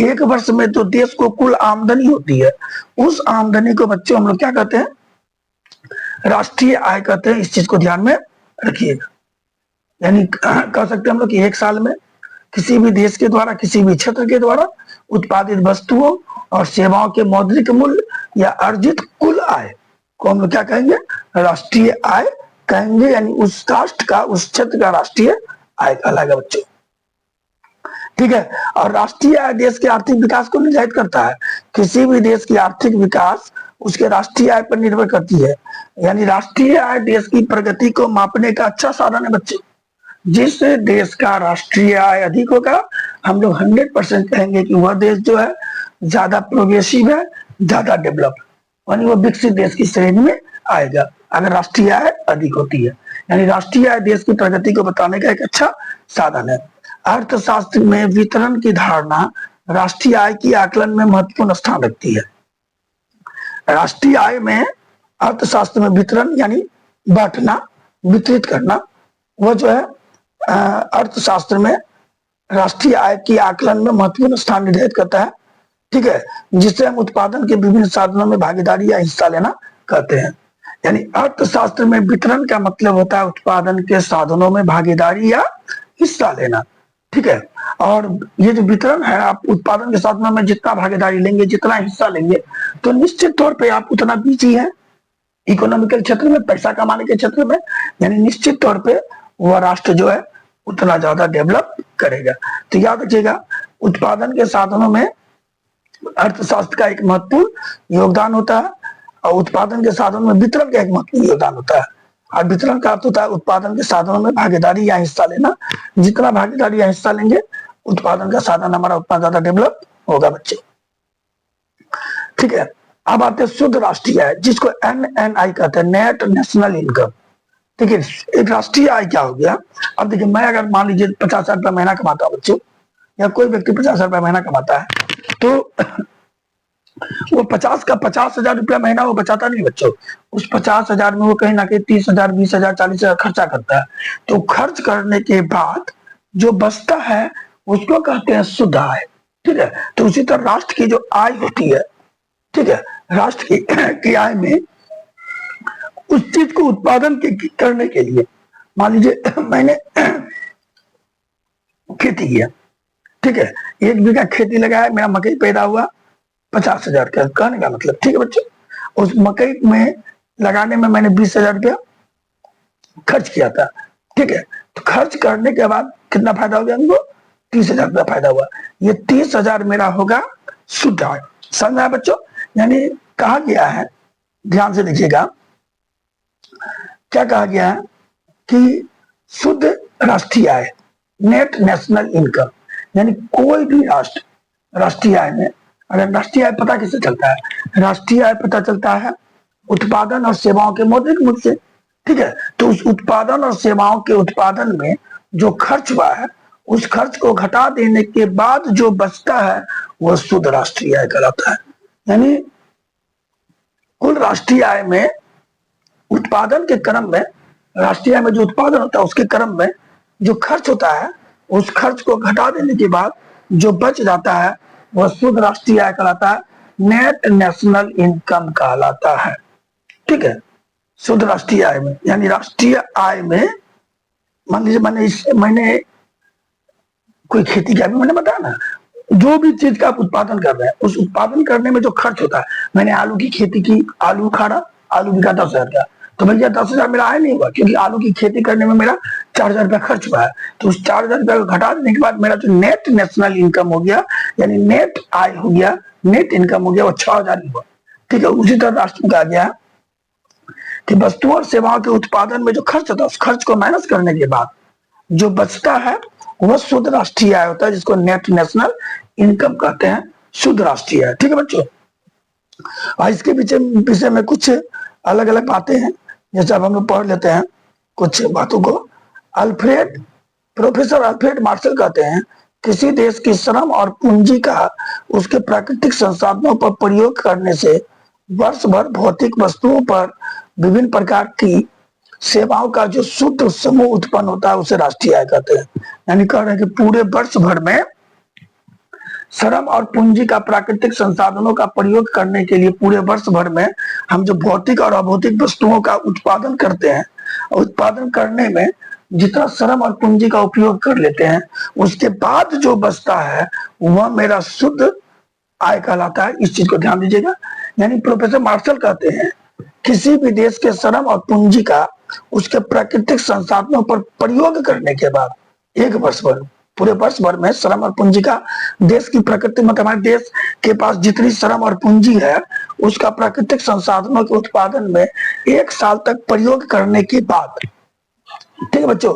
एक वर्ष में तो देश को कुल आमदनी होती है, उस आमदनी को बच्चों हम लोग क्या कहते हैं, राष्ट्रीय आय कहते हैं। इस चीज को ध्यान में रखिएगा। यानी कह सकते हैं हम लोग कि एक साल में किसी भी देश के द्वारा, किसी भी क्षेत्र के द्वारा उत्पादित वस्तुओं और सेवाओं के मौद्रिक मूल्य या अर्जित कुल आय को हम लोग क्या कहेंगे, राष्ट्रीय आय कहेंगे। यानी उस राष्ट्र का, उस क्षेत्र का राष्ट्रीय आय कहलाएगा बच्चों। ठीक है। और राष्ट्रीय आय देश के आर्थिक विकास को निर्धारित करता है। किसी भी देश की आर्थिक विकास उसके राष्ट्रीय आय पर निर्भर करती है। यानी राष्ट्रीय आय देश की प्रगति को मापने का अच्छा साधन है बच्चों। जिस देश का राष्ट्रीय आय अधिक होगा, हम लोग 100% कहेंगे कि वह देश जो है ज्यादा प्रोग्रेसिव है, ज्यादा डेवलप, यानी वो विकसित देश की श्रेणी में आएगा अगर राष्ट्रीय आय अधिक होती है। यानी राष्ट्रीय आय देश की प्रगति को बताने का एक अच्छा साधन है। अर्थशास्त्र में वितरण की धारणा राष्ट्रीय आय की आकलन में महत्वपूर्ण स्थान रखती है। राष्ट्रीय आय में अर्थशास्त्र में वितरण यानी बांटना, वितरित करना, वह जो है अर्थशास्त्र में राष्ट्रीय आय की आकलन में महत्वपूर्ण स्थान निर्धारित करता है। ठीक है। जिसे हम उत्पादन के विभिन्न साधनों में भागीदारी या हिस्सा लेना कहते हैं। यानी अर्थशास्त्र में वितरण का मतलब होता है उत्पादन के साधनों में भागीदारी या हिस्सा लेना। ठीक है। और ये जो वितरण है, आप उत्पादन के साधनों में जितना भागीदारी लेंगे, जितना हिस्सा लेंगे, तो निश्चित तौर पे आप उतना बिजी हैं इकोनॉमिकल क्षेत्र में, पैसा कमाने के क्षेत्र में। यानी निश्चित तौर पे वह राष्ट्र जो है उतना ज्यादा डेवलप करेगा। तो याद रखिएगा, उत्पादन के साधनों में अर्थशास्त्र का एक महत्वपूर्ण योगदान होता है और उत्पादन के साधनों में वितरण का एक महत्वपूर्ण योगदान होता है। और वितरण का अर्थ होता है उत्पादन के साधनों में भागीदारी या हिस्सा लेना। जितना भागीदारी या हिस्सा लेंगे, उत्पादन का साधन हमारा उतना ज्यादा डेवलप होगा बच्चे। ठीक है। अब आते हैं शुद्ध राष्ट्रीय आय, जिसको NNI कहते हैं, नेट नेशनल इनकम। ठीक है। एक राष्ट्रीय आय क्या हो गया? अब देखिए, मैं अगर मान लीजिए 50,000 रुपया महीना कमाता हूँ बच्चों, या कोई व्यक्ति 50,000 रुपया महीना कमाता है, तो वो 50,000 रुपया महीना वो बचाता नहीं बच्चों। उस 50,000 में वो कहीं ना कहीं 30,000, 20,000, 40,000 खर्चा करता है। तो खर्च करने के बाद जो बचता है उसको कहते हैं शुद्ध आय। ठीक है। तो उसी तरह राष्ट्र की जो आय होती है, ठीक है, राष्ट्र की आय में उस चीज को उत्पादन करने के लिए, मान लीजिए मैंने खेती किया, ठीक है, 1 बीघा खेती लगाया, मेरा मकई पैदा हुआ 50,000 का, कहने का मतलब। ठीक है बच्चों, उस मकई में लगाने में मैंने 20,000 रुपया खर्च किया था। ठीक है। तो खर्च करने के बाद कितना फायदा हो गया हमको? 30,000 रुपया फायदा हुआ। ये 30,000 मेरा होगा शुद्ध आय। समझ में आया बच्चों? यानी कहा गया है, ध्यान से देखिएगा, क्या कहा गया है कि शुद्ध राष्ट्रीय आय, नेट नेशनल इनकम, यानी कोई भी राष्ट्र राष्ट्रीय आय में, अगर राष्ट्रीय आय पता किससे चलता है? राष्ट्रीय आय पता चलता है उत्पादन और सेवाओं के मौद्रिक मूल्य से। ठीक है। तो उस उत्पादन और सेवाओं के उत्पादन में जो खर्च हुआ है, उस खर्च को घटा देने के बाद जो बचता है वह शुद्ध राष्ट्रीय आय कहलाता है। यानी कुल राष्ट्रीय आय में उत्पादन के क्रम में, राष्ट्रीय आय में जो उत्पादन होता है उसके क्रम में जो खर्च होता है, उस खर्च को घटा देने के बाद जो बच जाता है वह शुद्ध राष्ट्रीय आय कहलाता है, नेट नेशनल इनकम कहलाता है। ठीक है। शुद्ध राष्ट्रीय आय में, यानी राष्ट्रीय आय में, मान लीजिए मैंने कोई खेती किया, मैंने बताया ना, जो भी चीज का आप उत्पादन कर रहे हैं, उस उत्पादन करने में जो खर्च होता है, मैंने आलू की खेती की, आलू खाड़ा, आलू बिका 10,000 का, तो भैया 10,000 मेरा आय नहीं हुआ, क्योंकि आलू की खेती करने में मेरा 4,000 रुपया खर्च हुआ है। तो उस 4,000 रुपया को घटा देने के बाद मेरा जो नेट नेशनल इनकम हो गया, यानी नेट आय हो गया, नेट इनकम हो गया, वो 6,000 हुआ। ठीक है। उसी तरह राष्ट्र में कहा गया कि वस्तुओं और सेवाओं के उत्पादन में जो खर्च होता है, उस खर्च को माइनस करने के बाद जो बचता है वह शुद्ध राष्ट्रीय आय होता है, जिसको नेट नेशनल इनकम कहते हैं, शुद्ध राष्ट्रीय आय। ठीक है बच्चों। और इसके विषय में कुछ अलग अलग बातें हैं, जैसे अब हम लोग पढ़ लेते हैं कुछ बातों को। प्रोफेसर अल्फ्रेड मार्शल कहते हैं किसी देश की श्रम और पूंजी का उसके प्राकृतिक संसाधनों पर प्रयोग करने से वर्ष भर भौतिक वस्तुओं पर विभिन्न प्रकार की सेवाओं का जो शुद्ध समूह उत्पन्न होता है उसे राष्ट्रीय आय कहते हैं। यानी कह रहे हैं कि पूरे वर्ष भर में श्रम और पूंजी का प्राकृतिक संसाधनों का प्रयोग करने के लिए पूरे वर्ष भर में हम जो भौतिक और अभौतिक वस्तुओं का उत्पादन करते हैं, उत्पादन करने में जितना श्रम और पूंजी का उपयोग कर लेते हैं उसके बाद जो बचता है वह मेरा शुद्ध आय कहलाता है। इस चीज को ध्यान दीजिएगा। यानी प्रोफेसर मार्शल कहते हैं किसी भी देश के श्रम और पूंजी का उसके प्राकृतिक संसाधनों पर प्रयोग करने के बाद एक वर्ष भर, पूरे वर्ष भर में श्रम और पूंजी का देश की प्रकृति मतलब हमारे देश के पास जितनी श्रम और पूंजी है उसका प्राकृतिक संसाधनों के उत्पादन में एक साल तक प्रयोग करने के बाद, ठीक है बच्चों,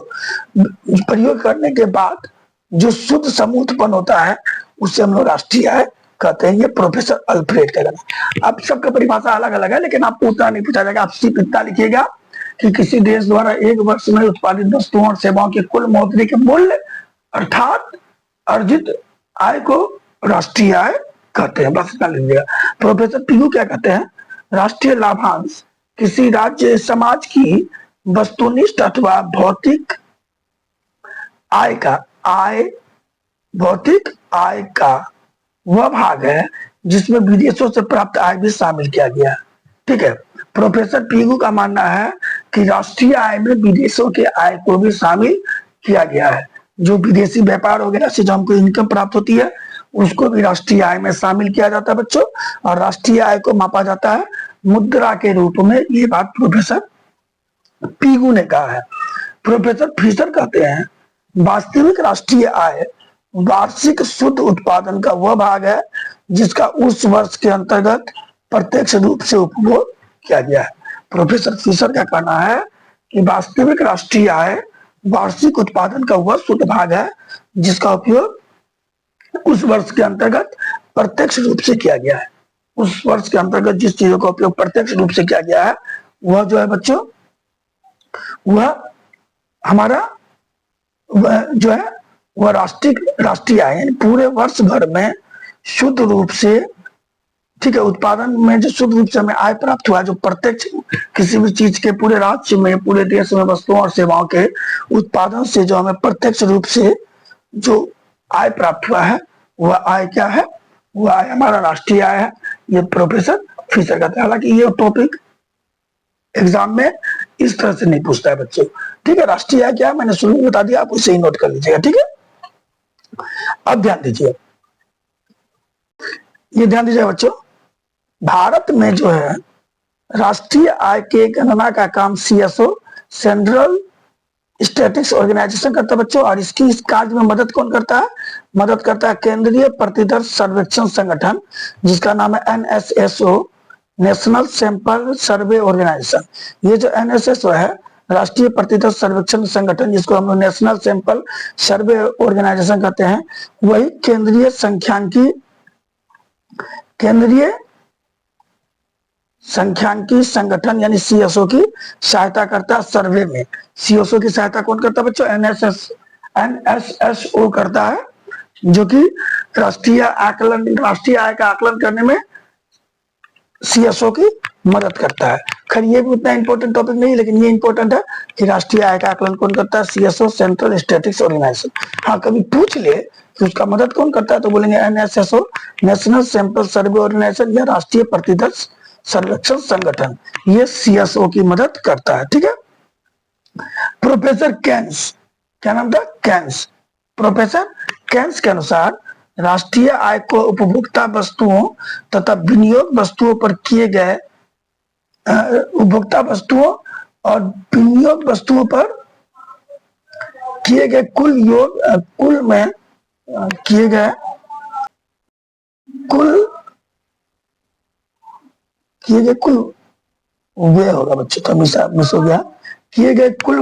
प्रयोग करने के बाद जो शुद्ध समूह उत्पन्न होता है उसे हम लोग राष्ट्रीय आय कहते हैं। ये प्रोफेसर अल्फ्रेड का कहना। अब सबका परिभाषा अलग अलग है लेकिन आपको उतना नहीं पूछा जाएगा। आप सिर्फ इतना लिखिएगा कि किसी देश द्वारा एक वर्ष में उत्पादित वस्तुओं और सेवाओं के कुल मौद्रिक मूल्य अर्थात अर्जित आय को राष्ट्रीय आय कहते हैं। बस इतना लिखिएगा। प्रोफेसर पीयू क्या कहते हैं, राष्ट्रीय लाभांश किसी राज्य समाज की वस्तुनिष्ठ अथवा भौतिक आय का वह भाग है जिसमें विदेशों से प्राप्त आय भी शामिल किया गया है। ठीक है। प्रोफेसर पीगू का मानना है कि राष्ट्रीय आय में विदेशों के आय को भी शामिल किया गया है। जो विदेशी व्यापार वगैरह से जो हमको इनकम प्राप्त होती है उसको भी राष्ट्रीय आय में शामिल किया जाता है बच्चों। और राष्ट्रीय आय को मापा जाता है मुद्रा के रूप में। ये बात प्रोफेसर पीगू ने कहा है। प्रोफेसर फिशर कहते हैं वास्तविक राष्ट्रीय आय वार्षिक शुद्ध उत्पादन का वह भाग है जिसका उस वर्ष के अंतर्गत प्रत्यक्ष रूप से उपभोग किया गया है। प्रोफेसर फिशर का कहना है कि वास्तविक राष्ट्रीय आय वार्षिक उत्पादन का वह शुद्ध भाग है जिसका उपयोग उस वर्ष के अंतर्गत प्रत्यक्ष रूप से किया गया है। उस वर्ष के अंतर्गत जिस चीजों का उपयोग प्रत्यक्ष रूप से किया गया है वह जो है बच्चों वह हमारा जो है वह राष्ट्रीय आय पूरे वर्ष भर में शुद्ध रूप से, ठीक है, उत्पादन में जो शुद्ध रूप से हमें आय प्राप्त हुआ, जो प्रत्यक्ष किसी भी चीज के पूरे राज्य में पूरे देश में वस्तुओं और सेवाओं के उत्पादन से जो हमें प्रत्यक्ष रूप से जो आय प्राप्त हुआ है वह आय क्या है, वह आय हमारा राष्ट्रीय आय है। ये प्रोफेसर फिशर कहते हैं। हालांकि ये टॉपिक एग्जाम में इस तरह से नहीं पूछता है बच्चों। ठीक है, राष्ट्रीय आय क्या है मैंने शुरू में बता दिया, आप उसे ही नोट कर लीजिएगा। ठीक है, अब ध्यान दीजिए, ये ध्यान दीजिए बच्चों, भारत में जो है राष्ट्रीय आय के गणना का काम सीएसओ सेंट्रल स्टैटिस्टिक्स ऑर्गेनाइजेशन करता है बच्चों। और इसकी इस कार्य में मदद कौन करता है, मदद करता है केंद्रीय प्रतिदर्श सर्वेक्षण संगठन जिसका नाम है NSSO, national sample survey organisation. ये जो एनएसएसओ है राष्ट्रीय प्रतिदर्श सर्वेक्षण संगठन जिसको हम लोग नेशनल सैंपल सर्वे ऑर्गेनाइजेशन कहते हैं, वही केंद्रीय संख्यांकी संगठन यानी सीएसओ की सहायता करता है सर्वे में। सीएसओ की सहायता कौन करता है बच्चों, एनएसएसओ करता है, जो कि राष्ट्रीय आय का आकलन करने में सीएसओ की मदद करता है। खैर ये भी उतना इंपॉर्टेंट टॉपिक नहीं लेकिन ये इंपॉर्टेंट है कि राष्ट्रीय आय का आकलन कौन करता है, सीएसओ सेंट्रल स्टैटिस्टिक्स ऑर्गेनाइजेशन। हाँ कभी पूछ ले कि उसका मदद कौन करता है तो बोलेंगे NSSO, national sample survey organisation या राष्ट्रीय प्रतिदर्श सर्वेक्षण संगठन, ये सीएसओ की मदद करता है। ठीक है। प्रोफेसर केन्स, क्या नाम था, केन्स, प्रोफेसर केन्स के अनुसार राष्ट्रीय आय को उपभोक्ता वस्तुओं तथा विनियोग वस्तुओं पर किए गए उपभोक्ता वस्तुओं और विनियोग वस्तुओं पर किए गए कुल व्यय होगा बच्चों, तो हमेशा मिस हो गया, किए गए कुल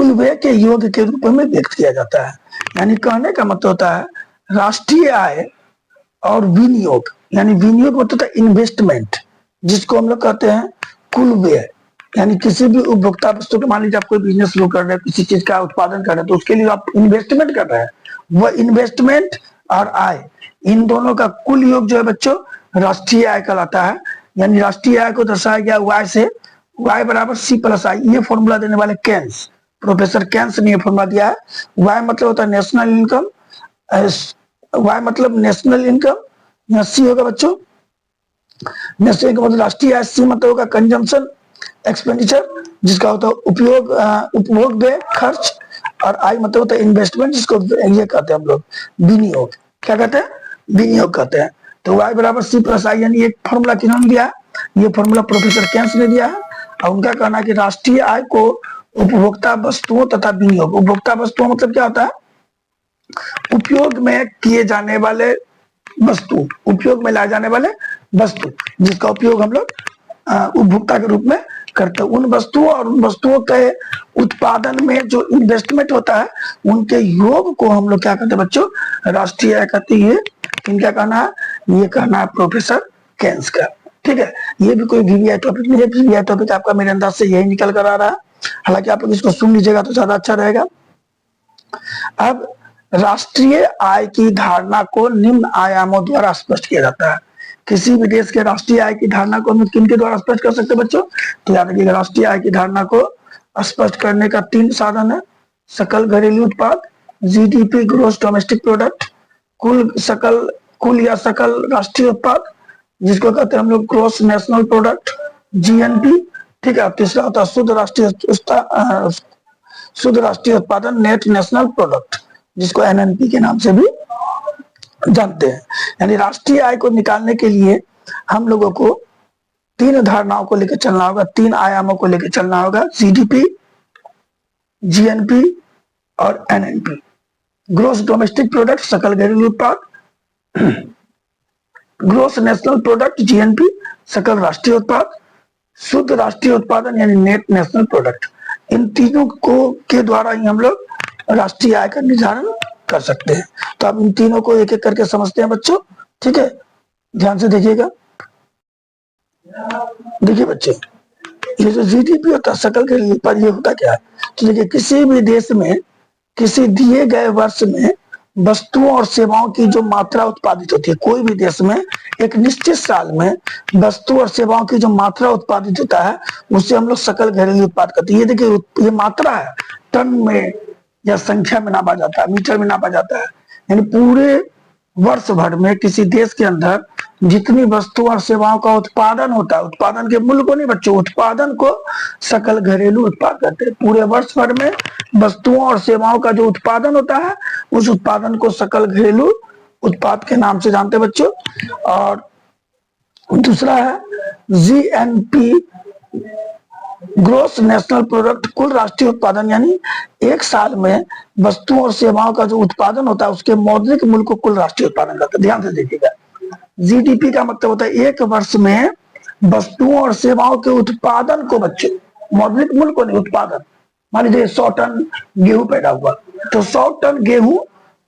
व्यय के योग के रूप में व्यक्त किया जाता है। यानी कहने का मतलब होता है राष्ट्रीय आय और विनियोग, यानी विनियोग होता है इन्वेस्टमेंट जिसको हम लोग कहते हैं कुल व्यय, यानी किसी भी उपभोक्ता वस्तु के, मान लीजिए आप कोई बिजनेस शुरू कर रहे हैं, किसी चीज का उत्पादन कर रहे हैं, तो उसके लिए आप इन्वेस्टमेंट कर रहे हैं। वह इन्वेस्टमेंट और आय, इन दोनों का कुल योग जो है बच्चों राष्ट्रीय आय कहलाता है। यानी राष्ट्रीय आय को दर्शाया गया वाई से, वाई बराबर सी प्लस आई। ये फॉर्मूला देने वाले केन्स, प्रोफेसर केन्स ने ये फॉर्मूला दिया है। वाई मतलब होता है नेशनल इनकम, वाई मतलब नेशनल इनकम, यहाँ सी होगा बच्चों नेशनल इनकम मतलब राष्ट्रीय आय, सी मतलब होगा कंजम्पशन एक्सपेंडिचर जिसका होता है उपयोग, उपभोग व्यय खर्च, और आई मतलब होता है इन्वेस्टमेंट जिसको ये कहते हैं हम लोग विनियोग। क्या कहते हैं? विनियोग कहते हैं। तो वाई बराबर सी प्लस आई, यानी एक फॉर्मूला किन्होंने दिया है? ये फॉर्मूला प्रोफेसर केन्स ने दिया है। और उनका कहना है कि राष्ट्रीय आय को उपभोक्ता वस्तुओं तथा विनियोग, उपभोक्ता वस्तुओं मतलब क्या होता है? उपयोग में किए जाने वाले वस्तु, उपयोग में लाए जाने वाले वस्तु जिसका उपयोग हम लोग उपभोक्ता के रूप में करते हैं। उन वस्तुओं और उन वस्तुओं के उत्पादन में जो इन्वेस्टमेंट होता है उनके योग को हम लोग क्या कहते हैं बच्चों? राष्ट्रीय आय कहते हैं। इनका कहना है, ये कहना है प्रोफेसर केन्स का। ठीक है, ये भी कोई वीवीआई टॉपिक नहीं है। वीवीआई टॉपिक आपका मेरे अंदाज से यही निकल कर आ रहा है, हालांकि आप लोग इसको सुन लीजिएगा तो ज्यादा अच्छा रहेगा। अब राष्ट्रीय आय की धारणा को निम्न आयामों द्वारा स्पष्ट किया जाता है। किसी भी देश के राष्ट्रीय आय की धारणा को हम किनके द्वारा स्पष्ट कर सकते हैं बच्चों? तो याद रखिएगा, राष्ट्रीय आय की धारणा को स्पष्ट करने का 3 साधन है। सकल घरेलू उत्पाद, जीडीपी ग्रोस डोमेस्टिक प्रोडक्ट, कुल या सकल राष्ट्रीय उत्पाद जिसको कहते हैं हम लोग ग्रोस नेशनल प्रोडक्ट, जीएनपी। ठीक है, तीसरा होता है शुद्ध राष्ट्रीय उत्पादन, नेट नेशनल प्रोडक्ट जिसको एनएनपी के नाम से भी जानते हैं। यानी राष्ट्रीय आय को निकालने के लिए हम लोगों को 3 धारणाओं को लेकर चलना होगा, 3 आयामों को लेकर चलना होगा, जीडीपी, जीएनपी और एनएनपी। ग्रोस डोमेस्टिक प्रोडक्ट सकल घरेलू उत्पाद, ग्रोस नेशनल प्रोडक्ट जीएनपी सकल राष्ट्रीय उत्पाद, शुद्ध राष्ट्रीय उत्पादन यानी नेट नेशनल प्रोडक्ट। इन तीनों को के द्वारा ही हम लोग राष्ट्रीय आय का निर्धारण कर सकते हैं। तो अब इन तीनों को एक एक करके समझते हैं बच्चों। ठीक है, ध्यान से देखिएगा। देखिए बच्चे, ये जो जीडीपी होता है सकल घरेलू उत्पाद, ये होता क्या है? तो देखिए, किसी भी देश में किसी दिए गए वर्ष में वस्तुओं और सेवाओं की जो मात्रा उत्पादित होती है, कोई भी देश में एक निश्चित साल में वस्तु और सेवाओं की जो मात्रा उत्पादित होता है उससे हम लोग सकल घरेलू उत्पाद कहते हैं। ये देखिए, ये मात्रा है, टन में या संख्या में नापा जाता है, मीटर में नापा जाता है। यानी पूरे वर्ष भर में किसी देश के अंदर जितनी वस्तु और सेवाओं का उत्पादन होता है, उत्पादन के मूल्य को नहीं बच्चों, उत्पादन को सकल घरेलू उत्पाद कहते हैं। पूरे वर्ष भर में वस्तुओं और सेवाओं का जो उत्पादन होता है उस उत्पादन को सकल घरेलू उत्पाद के नाम से जानते हैं बच्चों। और दूसरा है जीएनपी, ग्रोस नेशनल प्रोडक्ट, कुल राष्ट्रीय उत्पादन, यानी एक साल में वस्तुओं और सेवाओं का जो उत्पादन होता है उसके मौद्रिक मूल्य को कुल राष्ट्रीय उत्पादन कहते हैं। ध्यान से देखिएगा, जीडीपी का मतलब होता है एक वर्ष में वस्तुओं और सेवाओं के उत्पादन को बच्चे, मौद्रिक मूल्य को नहीं, उत्पादन। मान लीजिए 100 टन गेहूं पैदा हुआ तो 100 टन गेहूं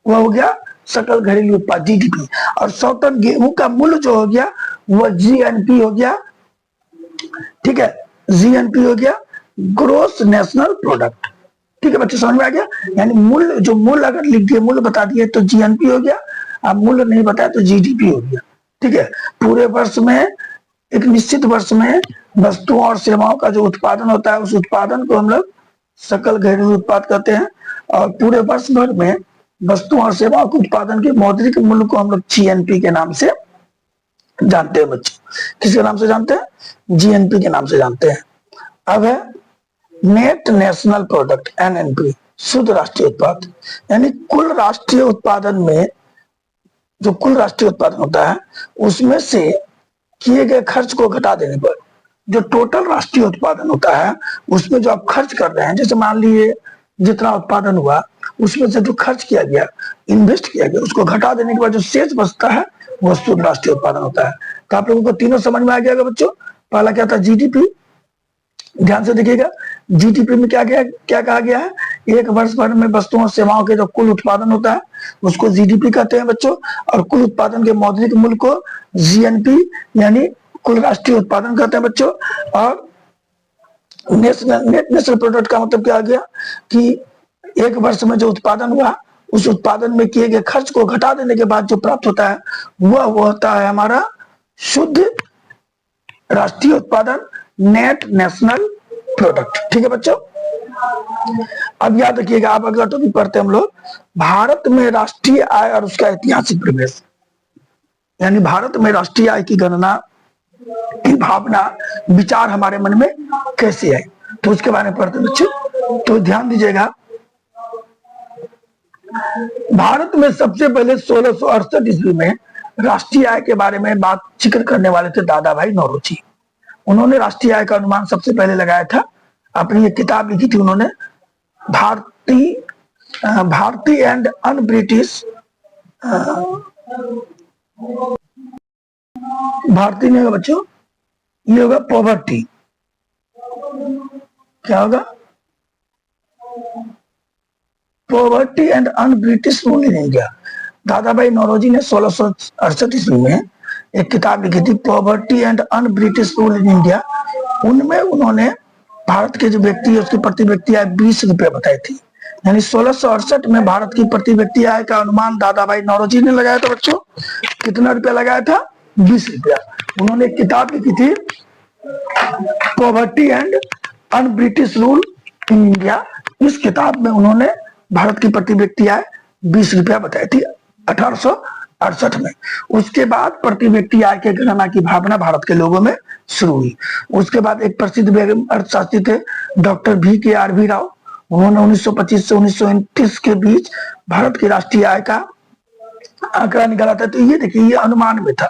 वह हो गया सकल घरेलू उत्पाद जीडीपी, और 100 टन गेहूं का मूल्य जो हो गया वह जीएनपी हो गया। ठीक है, जीएनपी हो गया ग्रोस नेशनल प्रोडक्ट। ठीक है बच्चे, समझ में आ गया? यानी मूल्य, जो मूल्य अगर लिख दिए, मूल्य बता दिए तो जीएनपी हो गया, अब मूल्य नहीं बताया तो जीडीपी हो गया। ठीक है, पूरे वर्ष में एक निश्चित वर्ष में वस्तुओं और सेवाओं का जो उत्पादन होता है उस उत्पादन को हम लोग सकल घरेलू उत्पाद कहते हैं। और पूरे वर्ष भर में वस्तुओं और सेवाओं के उत्पादन के मौद्रिक मूल्य को हम लोग जीएनपी के नाम से जानते हैं बच्चों। किसके नाम से जानते हैं? जीएनपी के नाम से जानते हैं। अब है नेट नेशनल प्रोडक्ट, एनएनपी, शुद्ध राष्ट्रीय उत्पाद। यानी कुल राष्ट्रीय उत्पादन में, जो कुल राष्ट्रीय उत्पादन होता है उसमें से किए गए खर्च को घटा देने पर जो टोटल राष्ट्रीय उत्पादन होता है उसमें जो आप खर्च कर रहे हैं, जैसे मान लीजिए जितना उत्पादन हुआ उसमें से जो खर्च किया गया, इन्वेस्ट किया गया, उसको घटा देने के बाद जो शेष बचता है वो शुद्ध राष्ट्रीय उत्पादन होता है। तो आप लोगों को तीनों समझ में आ गया बच्चों। पहला क्या था? जीडीपी। ध्यान से देखिएगा, जीडीपी में क्या कहा गया है? एक वर्ष भर में वस्तुओं और सेवाओं के जो कुल उत्पादन होता है उसको जीडीपी कहते हैं बच्चों, और कुल उत्पादन के मौद्रिक मूल्य को जीएनपी यानी कुल राष्ट्रीय उत्पादन कहते हैं बच्चों। और नेट नेशनल प्रोडक्ट का मतलब क्या आ गया कि एक वर्ष में जो उत्पादन हुआ उस उत्पादन में किए गए खर्च को घटा देने के बाद जो प्राप्त होता है वह होता है हमारा शुद्ध राष्ट्रीय उत्पादन, नेट नेशनल प्रोडक्ट। ठीक है बच्चों, अब याद रखिएगा, आप अगला टॉपिक पढ़ते हैं हम लोग, भारत में राष्ट्रीय आय और उसका ऐतिहासिक प्रवेश, यानी भारत में राष्ट्रीय आय की गणना की भावना विचार हमारे मन में कैसे आए, तो उसके बारे में पढ़ते बच्चों। तो ध्यान दीजिएगा, भारत में सबसे पहले 1668 ईस्वी में राष्ट्रीय आय के बारे में बात जिक्र करने वाले थे दादा भाई नौरोजी। उन्होंने राष्ट्रीय आय का अनुमान सबसे पहले लगाया था, अपनी एक किताब लिखी थी उन्होंने, भारतीय एंड अन ब्रिटिश, भारतीय नहीं होगा बच्चों, ये होगा पॉवर्टी, क्या होगा, poverty and un British rule in India. दादा भाई नौरोजी ने 1668 ईस्वी में एक किताब लिखी थी, poverty and un British rule in India. उनमें उन्होंने भारत के जो व्यक्ति है उसकी प्रति व्यक्ति आय 20 रुपए बताई थी, यानी 1668 में भारत की प्रति व्यक्ति आय का अनुमान दादा भाई नौरोजी ने लगाया था बच्चों। कितना रुपया लगाया था, 20 रुपया। उन्होंने एक किताब लिखी थी, poverty and un British rule in India. इस किताब में उन्होंने भारत की प्रति व्यक्ति आय 20 रुपया बताई थी 1868 में। उसके बाद प्रति व्यक्ति आय के गणना की भावना भारत के लोगों में शुरू हुई। उसके बाद एक प्रसिद्ध अर्थशास्त्री थे डॉक्टर V.K.R.V. राव, उन्होंने 1925 से 1929 के बीच भारत की राष्ट्रीय आय का आंकड़ा निकाला था। तो ये देखिए, ये अनुमान में था,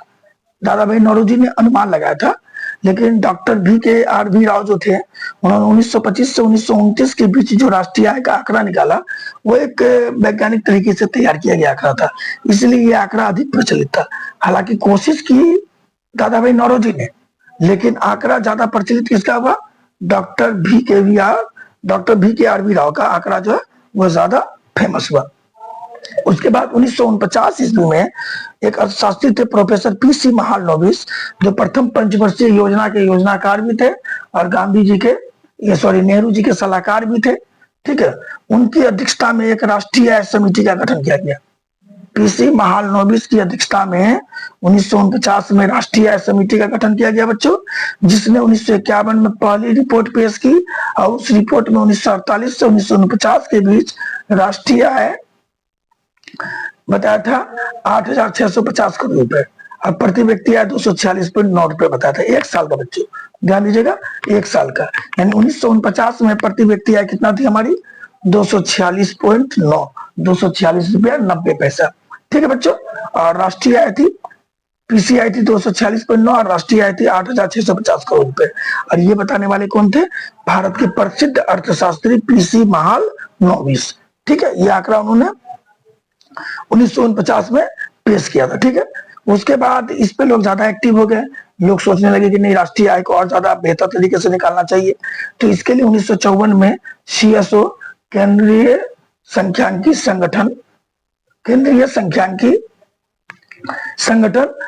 दादा भाई नौरोजी ने अनुमान लगाया था, लेकिन डॉक्टर V.K.R.V. राव जो थे उन्होंने 1925 से 1929 के बीच जो राष्ट्रीय आय का आंकड़ा निकाला वो एक वैज्ञानिक तरीके से तैयार किया गया आंकड़ा था, इसलिए ये आंकड़ा अधिक प्रचलित था। हालांकि कोशिश की दादा भाई नौरोजी ने, लेकिन आंकड़ा ज्यादा प्रचलित किसका हुआ, डॉक्टर V.K.R.V. राव का आंकड़ा जो है वो ज्यादा फेमस हुआ। उसके बाद 1949 ईस्वी में एक अर्थशास्त्री थे प्रोफेसर P.C. महालनोबिस, जो प्रथम पंचवर्षीय योजना के योजनाकार भी थे और गांधी जी के नेहरू जी के सलाहकार भी थे। ठीक है, उनकी अध्यक्षता में एक राष्ट्रीय आय समिति का गठन किया गया। P.C. महालनोबिस की अध्यक्षता में 1949 में राष्ट्रीय आय समिति का गठन किया गया बच्चों, जिसने 1951 में पहली रिपोर्ट पेश की और उस रिपोर्ट में 1948 से 1949 के बीच राष्ट्रीय आय बताया था 8,650 करोड़ रुपए और प्रति व्यक्ति आय 246.9 रुपए बताया था, एक साल का बच्चों, ध्यान दीजिएगा, एक साल का। यानी 1949 में प्रति व्यक्ति आय कितना थी हमारी, 246.9, 246 रुपया 90 पैसा। ठीक है बच्चों, और राष्ट्रीय आय थी PCI थी 246.9 और राष्ट्रीय आय थी 8,650 करोड़ रुपए। और ये बताने वाले कौन थे, भारत के प्रसिद्ध अर्थशास्त्री P.C. महालनोबिस। ठीक है, ये आंकड़ा उन्होंने 1949 में पेश किया था। ठीक है, उसके बाद इस पे लोग ज्यादा एक्टिव हो गए, लोग सोचने लगे कि नहीं, राष्ट्रीय आय को और ज्यादा बेहतर तरीके से निकालना चाहिए। तो इसके लिए 1954 में CSO, केंद्रीय सांख्यिकी संगठन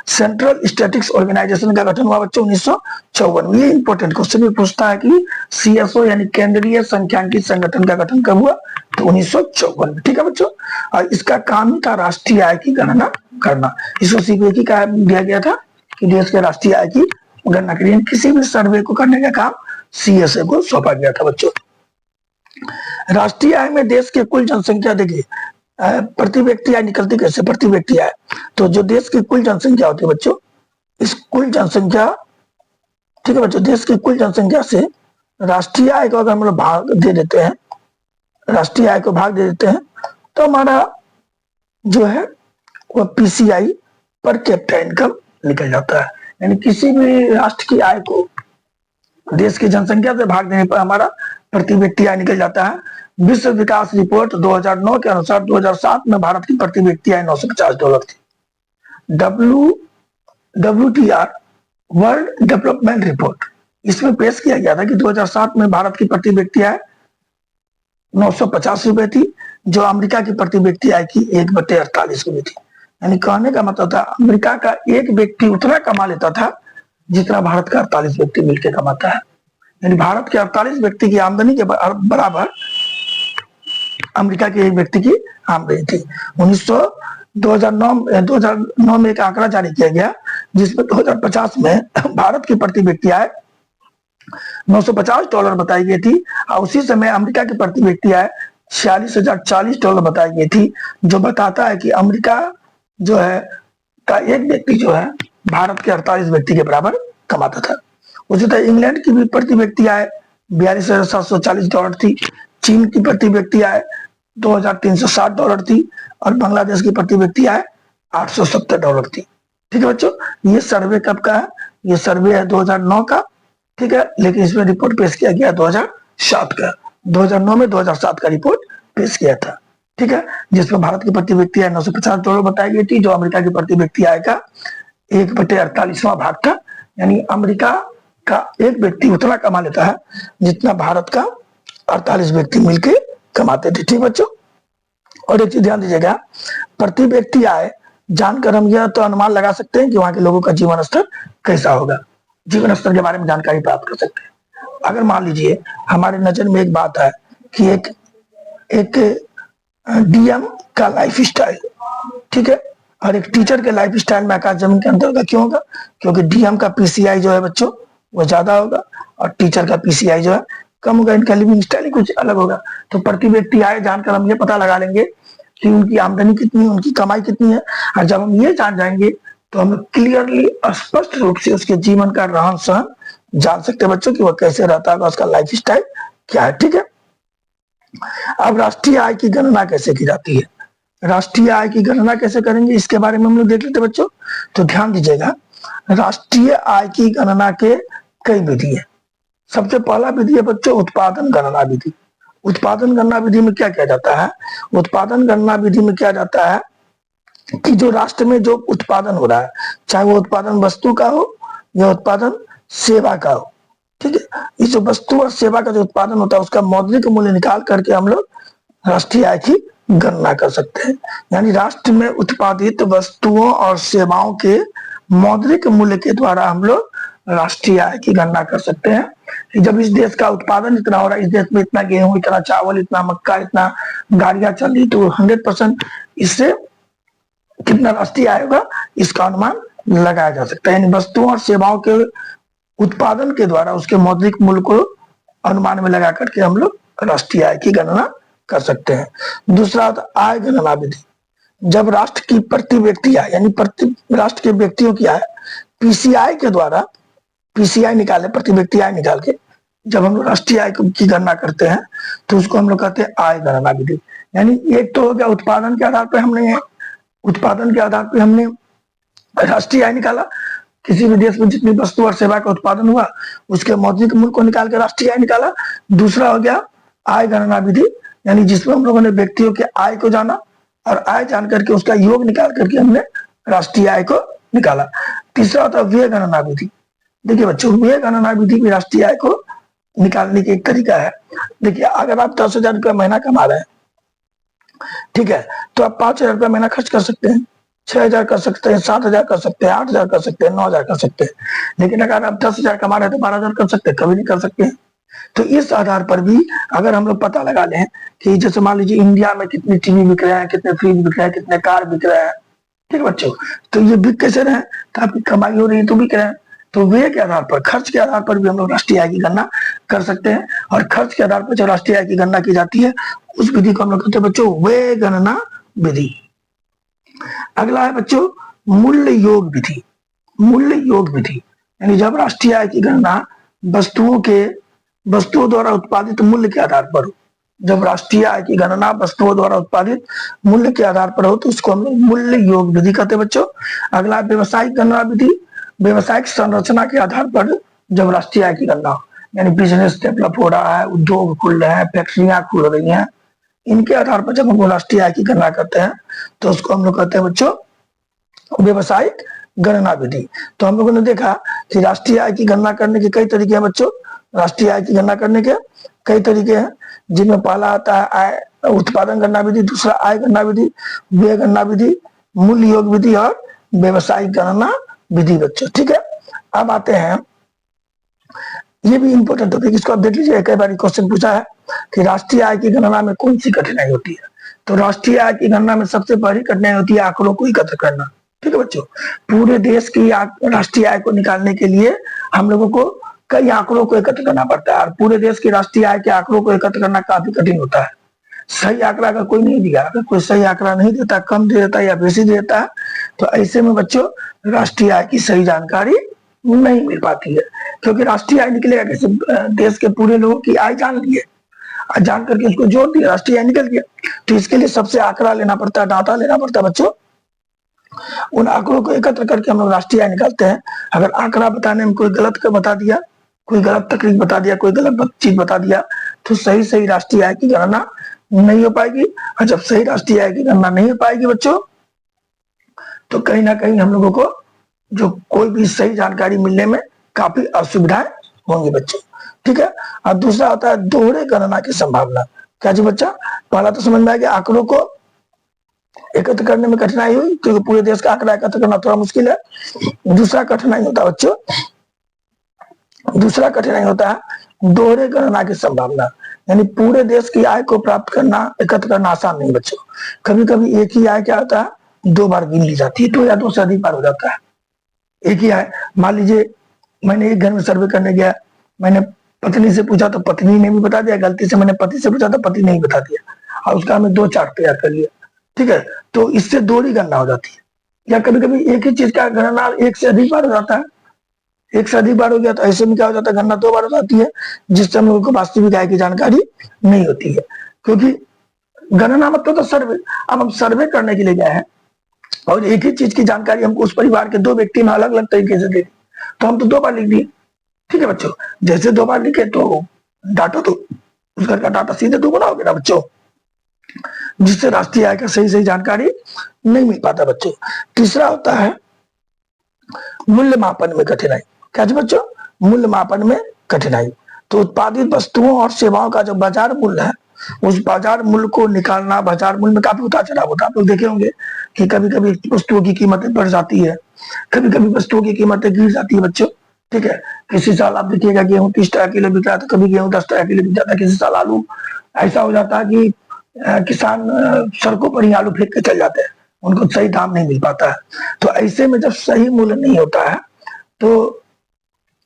सेंट्रल स्टैटिस्टिक्स ऑर्गेनाइजेशन का गठन हुआ बच्चों 1954 में। ये इंपॉर्टेंट क्वेश्चन भी पूछता है कि CSO यानी केंद्रीय सांख्यिकी संगठन का गठन कब हुआ, तो 1954 में। ठीक है बच्चों, और इसका काम ही था राष्ट्रीय आय की गणना करना। इसको CPK का दिया गया था कि देश के राष्ट्रीय आय की गणना करिए, किसी भी सर्वे को करने का काम CSO को सौंपा गया था बच्चों। राष्ट्रीय आय में देश के कुल जनसंख्या, देखिए प्रति व्यक्ति आय निकलती कैसे, प्रति व्यक्ति आय, तो जो देश की कुल जनसंख्या होती है बच्चों, इस कुल जनसंख्या, ठीक है बच्चों, देश की कुल जनसंख्या से राष्ट्रीय आय को अगर हम लोग भाग दे देते हैं, राष्ट्रीय आय को भाग दे देते हैं, तो हमारा जो है वह PCI पर कैपिटा इनकम निकल जाता है। यानी किसी भी राष्ट्र की आय को देश की जनसंख्या से भाग देने पर हमारा प्रति व्यक्ति आय निकल जाता है। विश्व विकास रिपोर्ट 2009 के अनुसार 2007 में भारत की प्रति व्यक्ति आय $950 थी। WTR वर्ल्ड डेवलपमेंट रिपोर्ट, इसमें पेश किया गया था कि 2007 में भारत की प्रति व्यक्ति आय 950 रुपए थी, जो अमेरिका की प्रति व्यक्ति आय की 1/48 रुपए थी। यानी कहने का मतलब था अमेरिका का एक व्यक्ति उतना कमा लेता था जितना भारत का 48 व्यक्ति मिलकर कमाता है। यानी भारत के 48 व्यक्ति की आमदनी के बराबर अमेरिका के एक व्यक्ति की आमदनी थी। 2009 में एक आंकड़ा जारी किया गया जिसमें 2050 में भारत की प्रति व्यक्ति आय $950 बताई गई थी, और उसी समय अमेरिका की प्रति व्यक्ति आय $46,040 बताई गई थी, जो बताता है कि अमेरिका जो है का एक व्यक्ति जो है भारत के 48 व्यक्ति के बराबर कमाता था। उसी तरह इंग्लैंड की भी प्रति व्यक्ति आय $42,740 थी, चीन की प्रति व्यक्ति आय $2,360 थी, और बांग्लादेश की प्रति व्यक्ति आय $870 थी। ठीक है बच्चों, ये सर्वे कब का है? ये सर्वे है 2009 का, ठीक है, लेकिन इसमें रिपोर्ट पेश किया गया 2007 का। 2009 में 2007 का रिपोर्ट पेश किया था, ठीक है, जिसमें भारत की प्रति व्यक्ति आय $950 बताई गई थी, जो अमेरिका की प्रति व्यक्ति आय का 1/48वां भाग था। यानी अमेरिका का एक व्यक्ति उतना कमा लेता है जितना भारत का 48 व्यक्ति मिलकर कमाते थे। ठीक बच्चों, और एक चीज ध्यान दीजिएगा, प्रति व्यक्ति आय जानकर हम यह तो अनुमान लगा सकते हैं कि वहां के लोगों का जीवन स्तर कैसा होगा, जीवन स्तर के बारे में जानकारी प्राप्त कर सकते हैं। अगर मान लीजिए हमारे नजर में एक बात है कि एक डीएम का लाइफ स्टाइल, ठीक है, और एक टीचर के लाइफ स्टाइल में आकाश जमीन के अंतर होगा। क्यों होगा? क्योंकि डीएम का पीसीआई जो है बच्चों वो ज्यादा होगा, और टीचर का पीसीआई जो है कम होगा। इनका लिविंग स्टाइल कुछ अलग होगा। तो प्रति व्यक्ति आय जानकर हम ये पता लगा लेंगे कि उनकी आमदनी कितनी है, उनकी कमाई कितनी है, और जब हम ये जान जाएंगे तो हम क्लियरली स्पष्ट रूप से उसके जीवन का रहन सहन जान सकते हैं बच्चों कि वह कैसे रहता है, उसका लाइफ स्टाइल क्या है। ठीक है, अब राष्ट्रीय आय की गणना कैसे की जाती है? राष्ट्रीय आय की गणना कैसे करेंगे इसके बारे में हम लोग देख लेते हैं बच्चों। तो ध्यान दीजिएगा, राष्ट्रीय आय की गणना के कई विधि है। सबसे पहला विधि है बच्चों उत्पादन गणना विधि। उत्पादन गणना विधि में क्या किया जाता है? उत्पादन गणना विधि में क्या जाता है कि जो राष्ट्र में जो उत्पादन हो रहा है, चाहे वो उत्पादन वस्तु का हो या उत्पादन सेवा का हो, ठीक है, इस वस्तु और सेवा का जो उत्पादन होता है उसका मौद्रिक मूल्य निकाल करके हम लोग राष्ट्रीय आय की गणना कर सकते हैं। यानी राष्ट्र में उत्पादित वस्तुओं और सेवाओं के मौद्रिक मूल्य के द्वारा हम लोग राष्ट्रीय आय की गणना कर सकते हैं कि जब इस देश का उत्पादन इतना हो रहा है, इस देश में इतना गेहूं, इतना चावल, इतना मक्का, इतना गाड़ियां चल रही, तो 100% इससे कितना राष्ट्रीय आय होगा इसका अनुमान लगाया जा सकता है। यानी वस्तुओं और सेवाओं के उत्पादन के द्वारा उसके मौद्रिक मूल्य को अनुमान में लगा करके हम लोग राष्ट्रीय आय की गणना कर सकते हैं। दूसरा होता आय गणना विधि। जब राष्ट्र की प्रति व्यक्ति आय यानी प्रति राष्ट्र के व्यक्तियों की आय पीसीआई के द्वारा, पीसीआई निकाले, प्रति व्यक्ति आय निकाल के जब हम लोग राष्ट्रीय आय की गणना करते हैं तो उसको हम लोग कहते हैं आय गणना विधि। यानी एक तो हो गया उत्पादन के आधार पर हमने राष्ट्रीय आय निकाला, किसी भी देश में जितनी वस्तु और सेवा का उत्पादन हुआ उसके मौद्रिक मूल्य को निकाल के राष्ट्रीय आय निकाला। दूसरा हो गया आय गणना विधि, यानी जिसमें हम लोगों ने व्यक्तियों के आय को जाना और आय जान करके उसका योग निकाल करके हमने राष्ट्रीय आय को निकाला। तीसरा होता है व्यय गणना विधि। देखिए बच्चों, व्यय गणना विधि भी राष्ट्रीय आय को निकालने की एक तरीका है। देखिए, अगर आप 10,000 रुपया महीना कमा रहे हैं, ठीक है, तो आप 5,000 रुपया महीना खर्च कर सकते हैं, 6,000 कर सकते हैं, 7,000 कर सकते हैं, 8,000 कर सकते हैं, 9,000 कर सकते हैं। लेकिन अगर आप 10,000 कमा रहे हैं तो 12,000 कर सकते हैं, कभी नहीं कर सकते हैं। तो इस आधार पर भी अगर हम लोग पता लगा लें कि जैसे मान लीजिए इंडिया में कितनी टीवी बिक रहे हैं, कितने फ्रिज बिक रहे हैं, कितने कार बिक रहे हैं, ठीक है बच्चों, तो ये बिक कैसे रहे? तो आपकी कमाई हो रही है तो बिक रहे हैं। तो व्यय के आधार पर, खर्च के आधार पर भी हम लोग राष्ट्रीय आय की गणना कर सकते हैं, और खर्च के आधार पर जो राष्ट्रीय आय की गणना की जाती है उस विधि को हम लोग कहते हैं बच्चों व्यय गणना विधि। अगला है बच्चों मूल्य योग विधि। मूल्य योग विधि यानी जब राष्ट्रीय आय की गणना वस्तुओं द्वारा उत्पादित मूल्य के आधार पर हो, जब राष्ट्रीय आय की गणना वस्तुओं द्वारा उत्पादित मूल्य के आधार पर हो तो उसको हम लोग मूल्य योग विधि कहते हैं बच्चों। अगला व्यवसायिक गणना विधि। व्यवसायिक संरचना के आधार पर जब राष्ट्रीय आय की गणना हो, यानी बिजनेस डेवलप हो रहा है, उद्योग खुल रहे हैं, फैक्ट्रियां खुल रही हैं, इनके आधार पर जब हम राष्ट्रीय आय की गणना करते हैं तो उसको हम लोग कहते हैं बच्चों व्यवसायिक गणना विधि। तो हम लोगों ने देखा कि राष्ट्रीय आय की गणना करने के कई तरीके हैं बच्चों। राष्ट्रीय आय की गणना करने के कई तरीके हैं, जिनमें पहला आता है आय उत्पादन गणना विधि, दूसरा आय गणना विधि, व्यय गणना विधि, मूल्य योग विधि और व्यवसायिक गणना विधि बच्चों। ठीक है, अब आते हैं ये भी इंपॉर्टेंट टॉपिक, इसको आप देख लीजिए। कई बार क्वेश्चन पूछा है कि राष्ट्रीय आय की गणना में कौन सी कठिनाई होती है। तो राष्ट्रीय आय की गणना में सबसे पहली कठिनाई होती है आंकड़ों को एकत्र करना। ठीक है बच्चों, पूरे देश की राष्ट्रीय आय को निकालने के लिए हम लोगों को कई आंकड़ों को एकत्र करना पड़ता है, और पूरे देश की राष्ट्रीय आय के आंकड़ों को एकत्र करना काफी कठिन होता है। सही आंकड़ा अगर कोई नहीं दिया, अगर कोई सही आंकड़ा नहीं देता, कम दे देता या बेसी दे देता है, तो ऐसे में बच्चों राष्ट्रीय आय की सही जानकारी नहीं मिल पाती है। क्योंकि राष्ट्रीय आय निकलेगा कैसे? देश के पूरे लोगों की आय जान लिए, जान करके उसको जोड़ दिया, राष्ट्रीय आय निकल गया। तो इसके लिए सबसे आंकड़ा लेना पड़ता है, डाटा लेना पड़ता है बच्चों। उन आंकड़ों को एकत्र करके हम लोग राष्ट्रीय आय निकालते हैं। अगर आंकड़ा बताने में कोई गलत का बता दिया, कोई गलत तकनीक बता दिया, कोई गलत चीज बता दिया, तो सही सही राष्ट्रीय आय की गणना नहीं हो पाएगी। और जब सही राष्ट्रीय आय की गणना नहीं हो पाएगी बच्चों, तो कहीं ना कहीं हम लोगों को जो कोई भी सही जानकारी मिलने में काफी असुविधाएं होंगी बच्चों। ठीक है। और दूसरा होता है दोहरे गणना की संभावना। क्या जी बच्चा? पहला तो समझ में आ गया, आंकड़ों को एकत्र करने में कठिनाई हुई क्योंकि पूरे देश का आंकड़ा एकत्र करना थोड़ा मुश्किल है। दूसरा कठिनाई होता है बच्चों, दूसरा कठिनाई होता है दोहरे गणना की संभावना। यानी पूरे देश की आय को प्राप्त करना, एकत्र करना आसान नहीं बच्चों। कभी कभी एक ही आय क्या होता है, दो बार गिन ली जाती है, तो या दो से अधिक बार हो जाता है। एक ही आय, मान लीजिए मैंने एक घर में सर्वे करने गया, मैंने पत्नी से पूछा तो पत्नी ने भी बता दिया, गलती से मैंने पति से पूछा तो पति ने ही बता दिया, और उसका हमें दो चार्ट तैयार कर लिया। ठीक है, तो इससे दोहरी गणना हो जाती है। या कभी कभी एक ही चीज का गणना एक से अधिक बार हो जाता है, एक से अधिक बार हो गया तो ऐसे में क्या हो जाता है, गणना दो बार हो जाती है, जिससे हम लोगों को वास्तविक आय की जानकारी नहीं होती है। क्योंकि गणना मतलब तो सर्वे, अब हम सर्वे करने के लिए गए हैं और एक ही चीज की जानकारी हमको उस परिवार के दो व्यक्ति में अलग अलग तरीके से दे दी, तो हम तो दो बार लिख दिए। ठीक है बच्चों, जैसे दो बार लिखे तो डाटा तो उस घर का डाटा सीधे दो बनाओगे ना बच्चों, जिससे राष्ट्रीय आय का सही सही जानकारी नहीं मिल पाता बच्चों। तीसरा होता है मूल्य मापन में कठिनाई। क्या जी बच्चों? मूल्य मापन में कठिनाई। तो उत्पादित वस्तुओं और सेवाओं का जो बाजार मूल्य है, उस बाजार मूल्य को निकालना, बाजार मूल्य में काफी उतार चढ़ाव होता है। आप लोग देखे होंगे कि कभी कभी वस्तुओं की कीमतें बढ़ जाती है, कभी कभी वस्तुओं की कीमतें गिर जाती है बच्चों। ठीक है, किसी साल आप देखिएगा गेहूं 30 टका किलो बिक रहा है, तो कभी गेहूं 10 टका किलो बिक जाता है। किसी साल आलू ऐसा हो जाता है कि किसान सड़कों पर ही आलू फेंक के चल जाते हैं, उनको सही दाम नहीं मिल पाता है। तो ऐसे में जब सही मूल्य नहीं होता है तो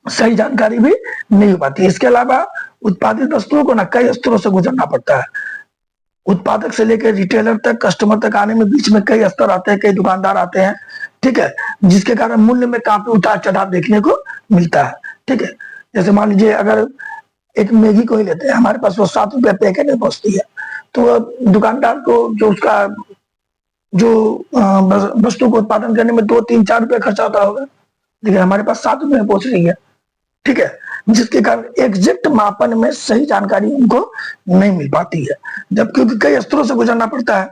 सही जानकारी भी नहीं हो पाती। इसके अलावा उत्पादित वस्तुओं को ना कई स्तरों से गुजरना पड़ता है। उत्पादक से लेकर रिटेलर तक, कस्टमर तक आने में बीच में कई स्तर आते हैं, कई दुकानदार आते हैं। ठीक है, जिसके कारण मूल्य में काफी उतार चढ़ाव देखने को मिलता है। ठीक है, जैसे मान लीजिए अगर एक मैगी को ही लेते हैं, हमारे पास वो 7 रुपए पैकेट में पहुंचती है, तो दुकानदार को जो उसका जो वस्तु को उत्पादन करने में 2, 3, 4 रुपए खर्चा होता होगा, लेकिन हमारे पास 7 रुपए में पहुंच रही है। ठीक है, जिसके कारण एग्जैक्ट मापन में सही जानकारी उनको नहीं मिल पाती है, जबकि कई स्तरों से गुजरना पड़ता है।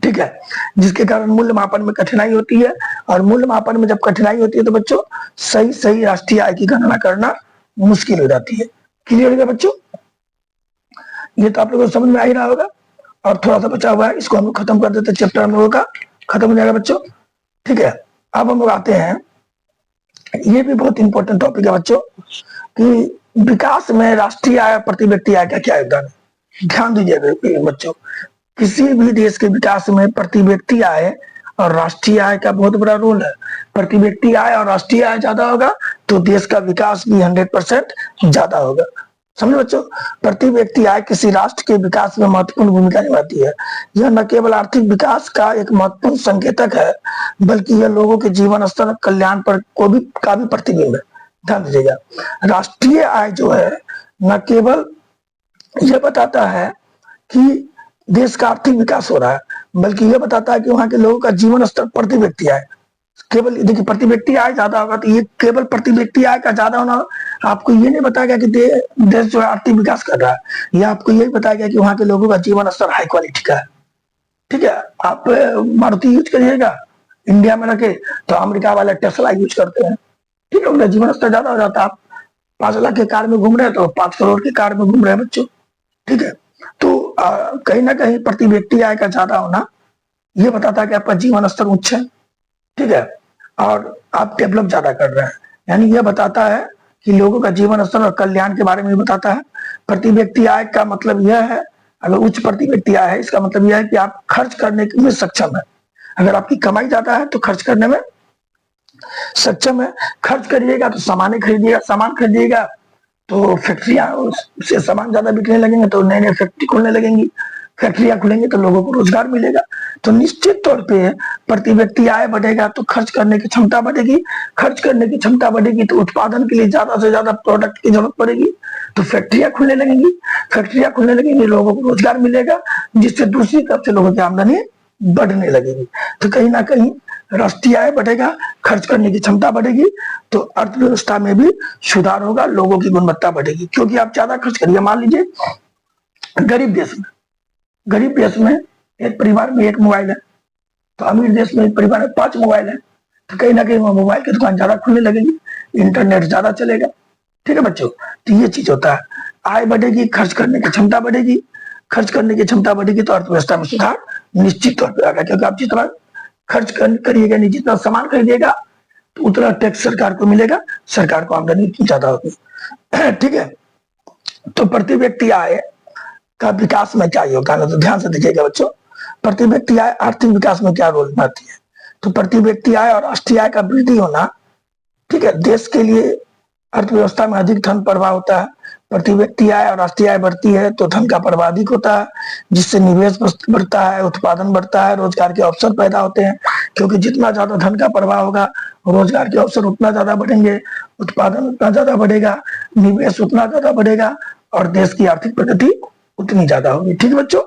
ठीक है, जिसके कारण मूल्य मापन में कठिनाई होती है। और मूल्य मापन में जब कठिनाई होती है तो बच्चों सही सही राष्ट्रीय आय की गणना करना मुश्किल हो जाती है। क्लियर हो गया बच्चों? ये तो आप लोगों को समझ में आ ही रहा होगा। और थोड़ा सा बचा हुआ है, इसको हम लोग खत्म कर देते हैं, चैप्टर हम लोगों का खत्म हो जाएगा बच्चों। ठीक है, अब हम लोग आते हैं, ये भी बहुत इंपॉर्टेंट टॉपिक है बच्चों, कि विकास में राष्ट्रीय आय प्रति व्यक्ति आय का क्या योगदान है। ध्यान दीजिएगा बच्चों, किसी भी देश के विकास में प्रति व्यक्ति आय और राष्ट्रीय आय का बहुत बड़ा रोल है। प्रति व्यक्ति आय और राष्ट्रीय आय ज्यादा होगा तो देश का विकास भी 100% ज्यादा होगा। समझे बच्चों, प्रति व्यक्ति आय किसी राष्ट्र के विकास में महत्वपूर्ण भूमिका निभाती है। यह न केवल आर्थिक विकास का एक महत्वपूर्ण संकेतक है, बल्कि यह लोगों के जीवन स्तर, कल्याण पर को भी का भी प्रतिबिंब है। ध्यान दीजिएगा, राष्ट्रीय आय जो है न केवल यह बताता है कि देश का आर्थिक विकास हो रहा है, बल्कि यह बताता है कि वहां के लोगों का जीवन स्तर प्रति व्यक्ति आय, केवल देखिए प्रति व्यक्ति आय ज्यादा होगा तो ये केवल प्रति व्यक्ति आय का ज्यादा होना आपको ये नहीं बताएगा कि देश जो है आर्थिक विकास कर रहा है, ये आपको यही बताएगा कि वहां के लोगों का जीवन स्तर हाई क्वालिटी का है। ठीक है, आप मारुति यूज करिएगा इंडिया में रखे तो अमेरिका वाले टेस्ला यूज करते हैं। ठीक है, उनका जीवन स्तर ज्यादा हो जाता है। आप 5 लाख के कार में घूम रहे हैं तो 5 करोड़ की कार में घूम रहे हैं बच्चों। ठीक है, तो कहीं ना कहीं प्रति व्यक्ति आय का ज्यादा होना ये बताता है कि आपका जीवन स्तर उच्च है। ठीक है, और आप डेवलप ज्यादा कर रहे हैं, यानी यह बताता है कि लोगों का जीवन स्तर और कल्याण के बारे में बताता है। प्रति व्यक्ति आय का मतलब यह है, अगर उच्च प्रति व्यक्ति आय है, इसका मतलब यह है कि आप खर्च करने में सक्षम है। अगर आपकी कमाई ज्यादा है तो खर्च करने में सक्षम है। खर्च करिएगा तो सामान खरीदिएगा, सामान खरीदिएगा तो फैक्ट्रियां से सामान ज्यादा बिकने लगेंगे, तो नए नए फैक्ट्री खुलने लगेंगी, फैक्ट्रियां खुलेंगी तो लोगों को रोजगार मिलेगा। तो निश्चित तौर पे प्रति व्यक्ति आय बढ़ेगा तो खर्च करने की क्षमता बढ़ेगी, खर्च करने की क्षमता बढ़ेगी तो उत्पादन के लिए ज्यादा से ज्यादा प्रोडक्ट की जरूरत पड़ेगी, तो फैक्ट्रियां खुलने लगेंगी, फैक्ट्रियां खुलने लगेंगी, लोगों को रोजगार मिलेगा, जिससे दूसरी तरफ से लोगों की आमदनी बढ़ने लगेगी। तो कहीं ना कहीं राष्ट्रीय आय बढ़ेगा, खर्च करने की क्षमता बढ़ेगी, तो अर्थव्यवस्था में भी सुधार होगा, लोगों की गुणवत्ता बढ़ेगी। क्योंकि आप ज्यादा खर्च करिए, मान लीजिए गरीब देश में एक परिवार में एक मोबाइल है, तो अमीर देश में एक परिवार में 5 मोबाइल है, तो कहीं ना कहीं वहाँ मोबाइल की दुकान ज्यादा खुलने लगेगी, इंटरनेट ज्यादा चलेगा। ठीक है बच्चों, तो ये चीज होता है, आय बढ़ेगी, खर्च करने की क्षमता बढ़ेगी, खर्च करने की क्षमता बढ़ेगी तो अर्थव्यवस्था में सुधार निश्चित तौर पर आएगा। क्योंकि आप जितना खर्च करिएगा नहीं, जितना सामान खरीदिएगा तो उतना टैक्स सरकार को मिलेगा, सरकार को आमदनी उतनी ज्यादा होगी। ठीक है, तो प्रति व्यक्ति आय का विकास में क्या योगदान है, तो ध्यान से देखिएगा बच्चों। प्रति व्यक्ति आय आर्थिक विकास में क्या रोल निभाती है, तो प्रति व्यक्ति आय और राष्ट्रीय आय का वृद्धि होना, ठीक है, देश के लिए अर्थव्यवस्था में अधिक धन प्रवाह होता है। प्रति व्यक्ति आय और राष्ट्रीय आय बढ़ती है तो धन का प्रवाह अधिक होता है, जिससे निवेश बढ़ता है, उत्पादन बढ़ता है, रोजगार के अवसर पैदा होते हैं। क्योंकि जितना ज्यादा धन का प्रवाह होगा, रोजगार के अवसर उतना ज्यादा बढ़ेंगे, उत्पादन उतना ज्यादा बढ़ेगा, निवेश उतना ज्यादा बढ़ेगा और देश की आर्थिक प्रगति उतनी ज्यादा होगी। ठीक है बच्चों,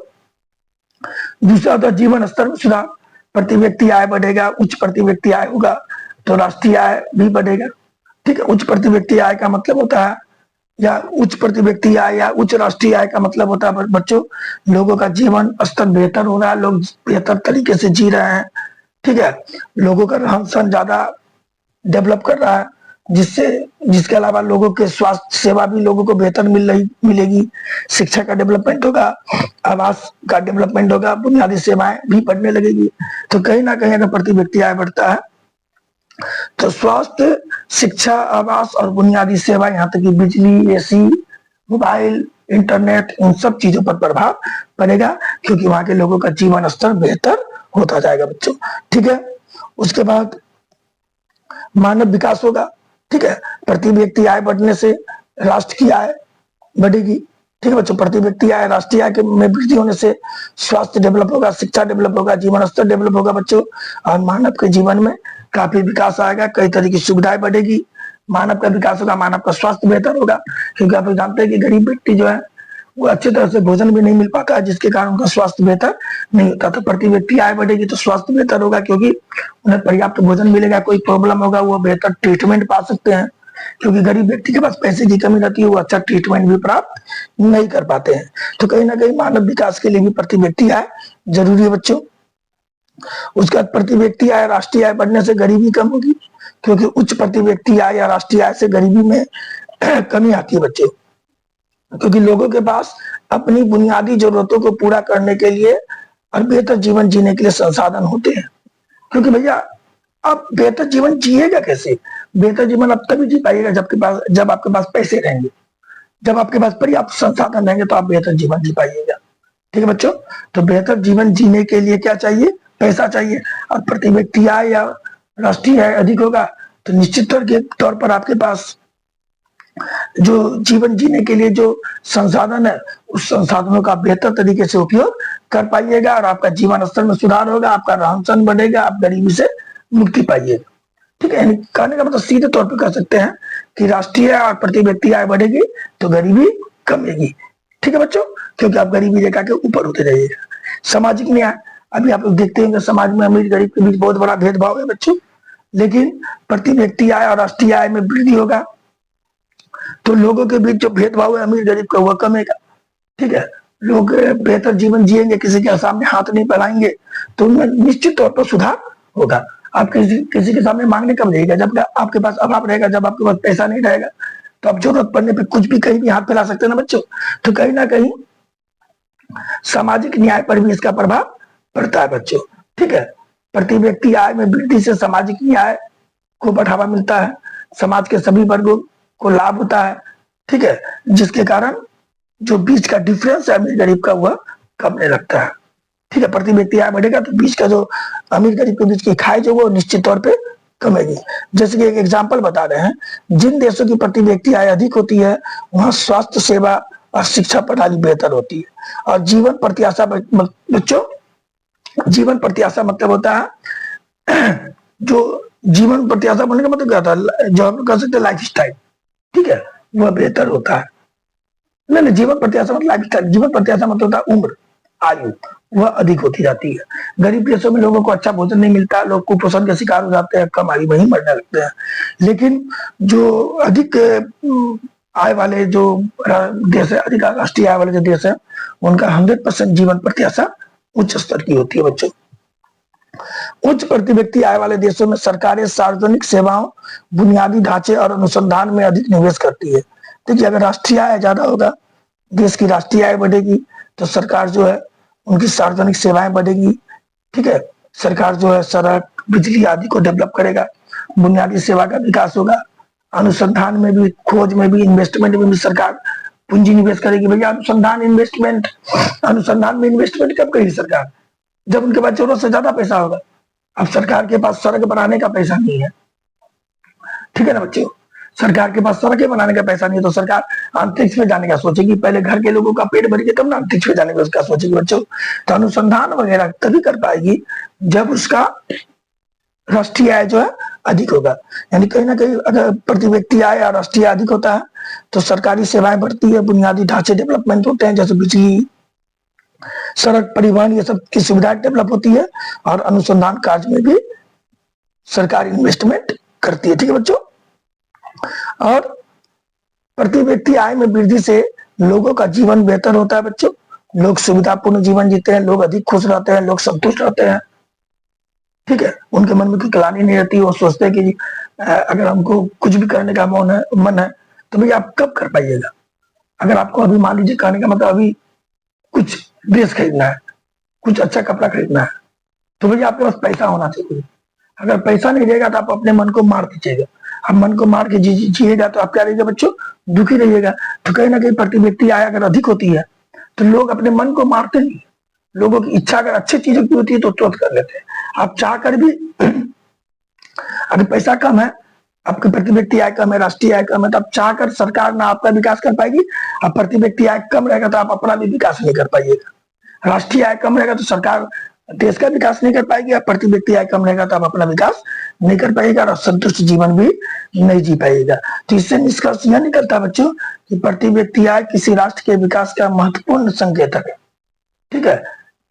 दूसरा होता है जीवन स्तर में सुधार। प्रति व्यक्ति आय बढ़ेगा, उच्च प्रति व्यक्ति आय होगा तो राष्ट्रीय आय भी बढ़ेगा। ठीक है, उच्च प्रति व्यक्ति आय का मतलब होता है, या उच्च प्रति व्यक्ति आय या उच्च राष्ट्रीय आय का मतलब होता है बच्चों, लोगों का जीवन स्तर बेहतर हो रहा है, लोग बेहतर तरीके से जी रहे हैं। ठीक है, लोगों का रहन सहन ज्यादा डेवलप कर रहा है, जिससे जिसके अलावा लोगों के स्वास्थ्य सेवा भी लोगों को बेहतर मिलेगी, शिक्षा का डेवलपमेंट होगा, आवास का डेवलपमेंट होगा, बुनियादी सेवाएं भी बढ़ने लगेगी। तो कहीं ना कहीं अगर प्रति व्यक्ति आय बढ़ता है तो स्वास्थ्य, शिक्षा, आवास और बुनियादी सेवा, यहाँ तक कि बिजली, एसी, मोबाइल, इंटरनेट, इन सब चीजों पर प्रभाव पड़ेगा, क्योंकि वहां के लोगों का जीवन स्तर बेहतर होता जाएगा बच्चों। ठीक है, उसके बाद मानव विकास होगा। ठीक है, प्रति व्यक्ति आय बढ़ने से राष्ट्र की आय बढ़ेगी। ठीक है बच्चों, प्रति व्यक्ति आय, राष्ट्रीय आय में वृद्धि होने से स्वास्थ्य डेवलप होगा, शिक्षा डेवलप होगा, जीवन स्तर डेवलप होगा बच्चों, और मानव के जीवन में काफी विकास आएगा, कई तरह की सुविधाएं बढ़ेगी, मानव का विकास होगा, मानव का स्वास्थ्य बेहतर होगा। क्योंकि आप जानते हैं कि गरीब व्यक्ति जो है वो अच्छी तरह से भोजन भी नहीं मिल पाता है, जिसके कारण उनका स्वास्थ्य बेहतर नहीं होता। तो प्रति व्यक्ति आय बढ़ेगी तो स्वास्थ्य बेहतर होगा, क्योंकि उन्हें पर्याप्त भोजन मिलेगा, कोई प्रॉब्लम होगा वो बेहतर ट्रीटमेंट पा सकते हैं। क्योंकि गरीब व्यक्ति के पास पैसे की कमी रहती है, वो अच्छा ट्रीटमेंट भी प्राप्त नहीं कर पाते हैं। तो कहीं ना कहीं मानव विकास के लिए भी प्रति व्यक्ति आय जरूरी है बच्चों। उसके बाद प्रति व्यक्ति आय, राष्ट्रीय आय बढ़ने से गरीबी कम होगी, क्योंकि उच्च प्रति व्यक्ति आय या राष्ट्रीय आय से गरीबी में कमी आती है बच्चों। क्योंकि लोगों के पास अपनी बुनियादी जरूरतों को पूरा करने के लिए और बेहतर जीवन जीने के लिए संसाधन होते हैं। क्योंकि भैया आप बेहतर जीवन जिएगा कैसे, बेहतर जीवन आप तभी जी पाइएगा जब आपके पास पैसे रहेंगे, जब आपके पास पर्याप्त संसाधन रहेंगे तो आप बेहतर जीवन जी पाइएगा। ठीक है बच्चों, तो बेहतर जीवन जीने के लिए क्या चाहिए, पैसा चाहिए, और प्रति व्यक्ति आय या राष्ट्रीय आय अधिक होगा तो निश्चित तौर पर आपके पास जो जीवन जीने के लिए जो संसाधन है, उस संसाधनों का बेहतर तरीके से उपयोग कर पाइएगा, और आपका जीवन स्तर में सुधार होगा, आपका रहन सहन बढ़ेगा, आप गरीबी से मुक्ति पाइएगा। ठीक है, कहने का मतलब सीधे तौर पर कह सकते हैं कि राष्ट्रीय और प्रति व्यक्ति आय बढ़ेगी तो गरीबी कमेगी। ठीक है बच्चों, क्योंकि आप गरीबी रेखा के ऊपर होते रहिएगा। सामाजिक न्याय, अभी आप लोग देखते होंगे समाज में अमीर गरीब के बीच बहुत बड़ा भेदभाव है बच्चों, लेकिन प्रति व्यक्ति आय और राष्ट्रीय आय में वृद्धि होगा तो लोगों के बीच जो भेदभाव है अमीर गरीब का वह कमेगा। ठीक है, लोग बेहतर जीवन जिएंगे, किसी के सामने हाथ नहीं फैलाएंगे, तो उनमें निश्चित तौर पर सुधार होगा। आप किसी के सामने मांगने कब रहेगा, जब आपके पास अभाव रहेगा, जब आपके पास पैसा नहीं रहेगा, तो आप जरूरत पड़ने पे कुछ भी कहीं भी हाथ फैला सकते हैं ना बच्चों। तो कहीं ना कहीं सामाजिक न्याय पर भी इसका प्रभाव पड़ता है बच्चों। ठीक है, प्रति व्यक्ति आय में वृद्धि से सामाजिक न्याय को बढ़ावा मिलता है, समाज के सभी वर्गों को लाभ होता है, ठीक है, जिसके कारण जो बीच का डिफरेंस है अमीर गरीब का वह कमने लगता है, ठीक है। प्रति व्यक्ति आय बढ़ेगा तो बीच का जो अमीर गरीब के बीच की खाई जो वो निश्चित तौर पे कमेगी। जैसे कि एक एग्जाम्पल बता रहे हैं, जिन देशों की प्रति व्यक्ति आय अधिक होती है वहां स्वास्थ्य सेवा और शिक्षा प्रणाली बेहतर होती है। और जीवन प्रत्याशा बच्चों, जीवन प्रत्याशा मतलब होता है जो जीवन प्रत्याशा बोलने का मतलब क्या होता है, जो हम कह सकते हैं लाइफ स्टाइल, ठीक है, वह बेहतर होता है। नहीं, जीवन प्रत्याशा मतलब लाइफ स्टाइल, जीवन प्रत्याशा मतलब होता है उम्र, आयु, वह अधिक होती जाती है। गरीब देशों में लोगों को अच्छा भोजन नहीं मिलता, लोग कुपोषण के शिकार हो जाते हैं, कम आयु में ही मरने लगते हैं। लेकिन जो अधिक आय वाले जो देश है, अधिक राष्ट्रीय आय वाले जो देश है, उनका 100% जीवन प्रत्याशा उच्च स्तर की होती है बच्चों। उच्च प्रति व्यक्ति आय वाले देशों में सरकारें सार्वजनिक सेवाओं, बुनियादी ढांचे और अनुसंधान में अधिक निवेश करती है। देखिए, अगर राष्ट्रीय आय ज्यादा होगा, देश की राष्ट्रीय आय बढ़ेगी, तो सरकार जो है उनकी सार्वजनिक सेवाएं बढ़ेगी, ठीक है। सरकार जो है सड़क, बिजली आदि को डेवलप करेगा, बुनियादी सेवा का विकास होगा, अनुसंधान में भी, खोज में भी, इन्वेस्टमेंट में भी सरकार पूंजी निवेश करेगी। भैया अनुसंधान में इन्वेस्टमेंट कब करेगी सरकार? जब उनके पास जरूरत से ज्यादा पैसा होगा। अब सरकार के पास सड़क बनाने का पैसा नहीं है, ठीक है ना बच्चों, सरकार के पास सड़कें बनाने का पैसा नहीं है, तो सरकार अंतरिक्ष में जाने का सोचेगी। पहले घर के लोगों का पेट भरेगी तब ना अंतरिक्ष में जाने का उसका सोचेगी बच्चों। तो अनुसंधान वगैरह तभी कर पाएगी जब उसका राष्ट्रीय आय जो है अधिक होगा। यानी कहीं ना कहीं अगर प्रति व्यक्ति आय और राष्ट्रीय अधिक होता है तो सरकारी सेवाएं बढ़ती है, बुनियादी ढांचे डेवलपमेंट होते हैं, जैसे बिजली, सड़क, परिवहन, ये सब की सुविधाएं डेवलप होती है, और अनुसंधान कार्य में भी सरकार इन्वेस्टमेंट करती है, ठीक है बच्चों। और प्रति व्यक्ति आय में वृद्धि से लोगों का जीवन बेहतर होता है बच्चों, लोग सुविधापूर्ण जीवन जीते हैं, लोग अधिक खुश रहते हैं, लोग संतुष्ट रहते हैं, ठीक है। उनके मन में कोई ग्लानि नहीं रहती, वो सोचते हैं कि अगर हमको कुछ भी करने का मन है तो भैया आप कब कर पाइएगा। अगर आपको अभी मान लीजिए कहने का मतलब अभी कुछ ड्रेस खरीदना है, कुछ अच्छा कपड़ा खरीदना है, तो भैया आपके पास पैसा होना चाहिए। अगर पैसा नहीं रहेगा तो आप अपने मन को मार दीजिएगा। आप मन को मार के जिएगा तो आप क्या रहिएगा बच्चों? दुखी रहिएगा। तो कहीं ना कहीं प्रति व्यक्ति आय अगर अधिक होती है तो लोग अपने मन को मारते नहीं। लोगों की इच्छा अगर अच्छी चीजों की होती है तो तुरंत कर लेते हैं। आप चाह कर भी अगर पैसा कम है, आपके प्रति व्यक्ति आय कम है, राष्ट्रीय आय कम है, तो आप चाहकर सरकार ना आपका विकास कर पाएगी। अब प्रति व्यक्ति आय कम रहेगा तो आप अपना भी विकास नहीं कर पाइएगा। राष्ट्रीय आय कम रहेगा तो सरकार देश का विकास नहीं कर पाएगी, और प्रति व्यक्ति आय कम रहेगा तो आप अपना विकास नहीं कर पाएगा, और संतुष्ट जीवन भी नहीं जी पाएगा। तो इससे निष्कर्ष यह निकलता है बच्चों कि प्रति व्यक्ति आय किसी राष्ट्र के विकास का महत्वपूर्ण संकेतक है, ठीक है।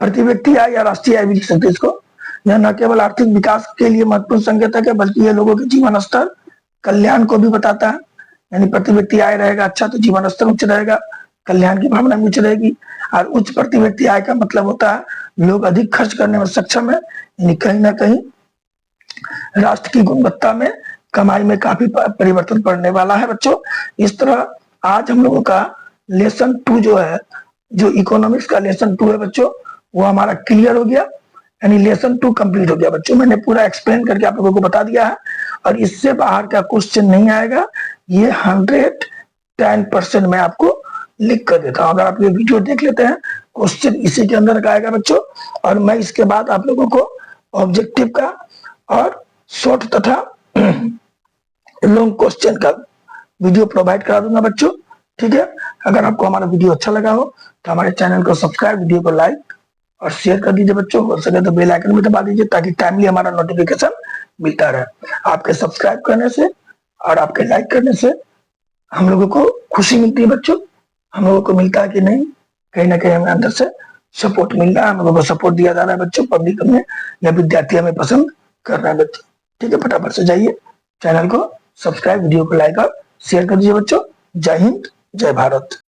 प्रति व्यक्ति आय या राष्ट्रीय आय भी लिख सकते हैं इसको। यह न केवल आर्थिक विकास के लिए महत्वपूर्ण संकेतक है, बल्कि यह लोगों के जीवन स्तर, कल्याण को भी बताता है। यानी प्रति व्यक्ति आय रहेगा अच्छा तो जीवन स्तर उच्च रहेगा, कल्याण की भावना भी उच्च रहेगी। और उच्च प्रति व्यक्ति आय का मतलब होता है लोग अधिक खर्च करने में सक्षम है, यानी कहीं ना कहीं राष्ट्र की गुणवत्ता में, कमाई में काफी परिवर्तन पड़ने वाला है बच्चों। इस तरह आज हम लोगों का लेसन 2 जो है, जो इकोनॉमिक्स का लेसन 2 है बच्चों, वो हमारा क्लियर हो गया, यानी लेसन 2 कंप्लीट हो गया बच्चों। मैंने पूरा एक्सप्लेन करके आप लोगों को बता दिया है, और इससे बाहर का क्वेश्चन नहीं आएगा। ये 110% मैं आपको लिख कर देता हूं। अगर आप ये वीडियो देख लेते हैं, क्वेश्चन इसी के अंदर का आएगा बच्चों। और मैं इसके बाद आप लोगों को ऑब्जेक्टिव का और शॉर्ट तथा लॉन्ग क्वेश्चन का वीडियो प्रोवाइड करा दूंगा बच्चों, ठीक है। अगर आपको हमारा वीडियो अच्छा लगा हो तो हमारे चैनल को सब्सक्राइब, वीडियो को लाइक और शेयर कर दीजिए बच्चों। हो सके तो बेल आइकन भी दबा दीजिए ताकि टाइमली हमारा नोटिफिकेशन मिलता रहे। आपके सब्सक्राइब करने से और आपके लाइक करने से हम लोगों को खुशी मिलती है बच्चों। हम लोगों को मिलता है कि नहीं, कहीं ना कहीं हमें अंदर से सपोर्ट मिल रहा है, हम लोगों को सपोर्ट दिया जा रहा है बच्चों। पब्लिक में या विद्यार्थी हमें पसंद कर रहा है बच्चों, ठीक है। फटाफट से जाइए चैनल को सब्सक्राइब, वीडियो को लाइक और शेयर कर दीजिए बच्चों। जय हिंद, जय भारत।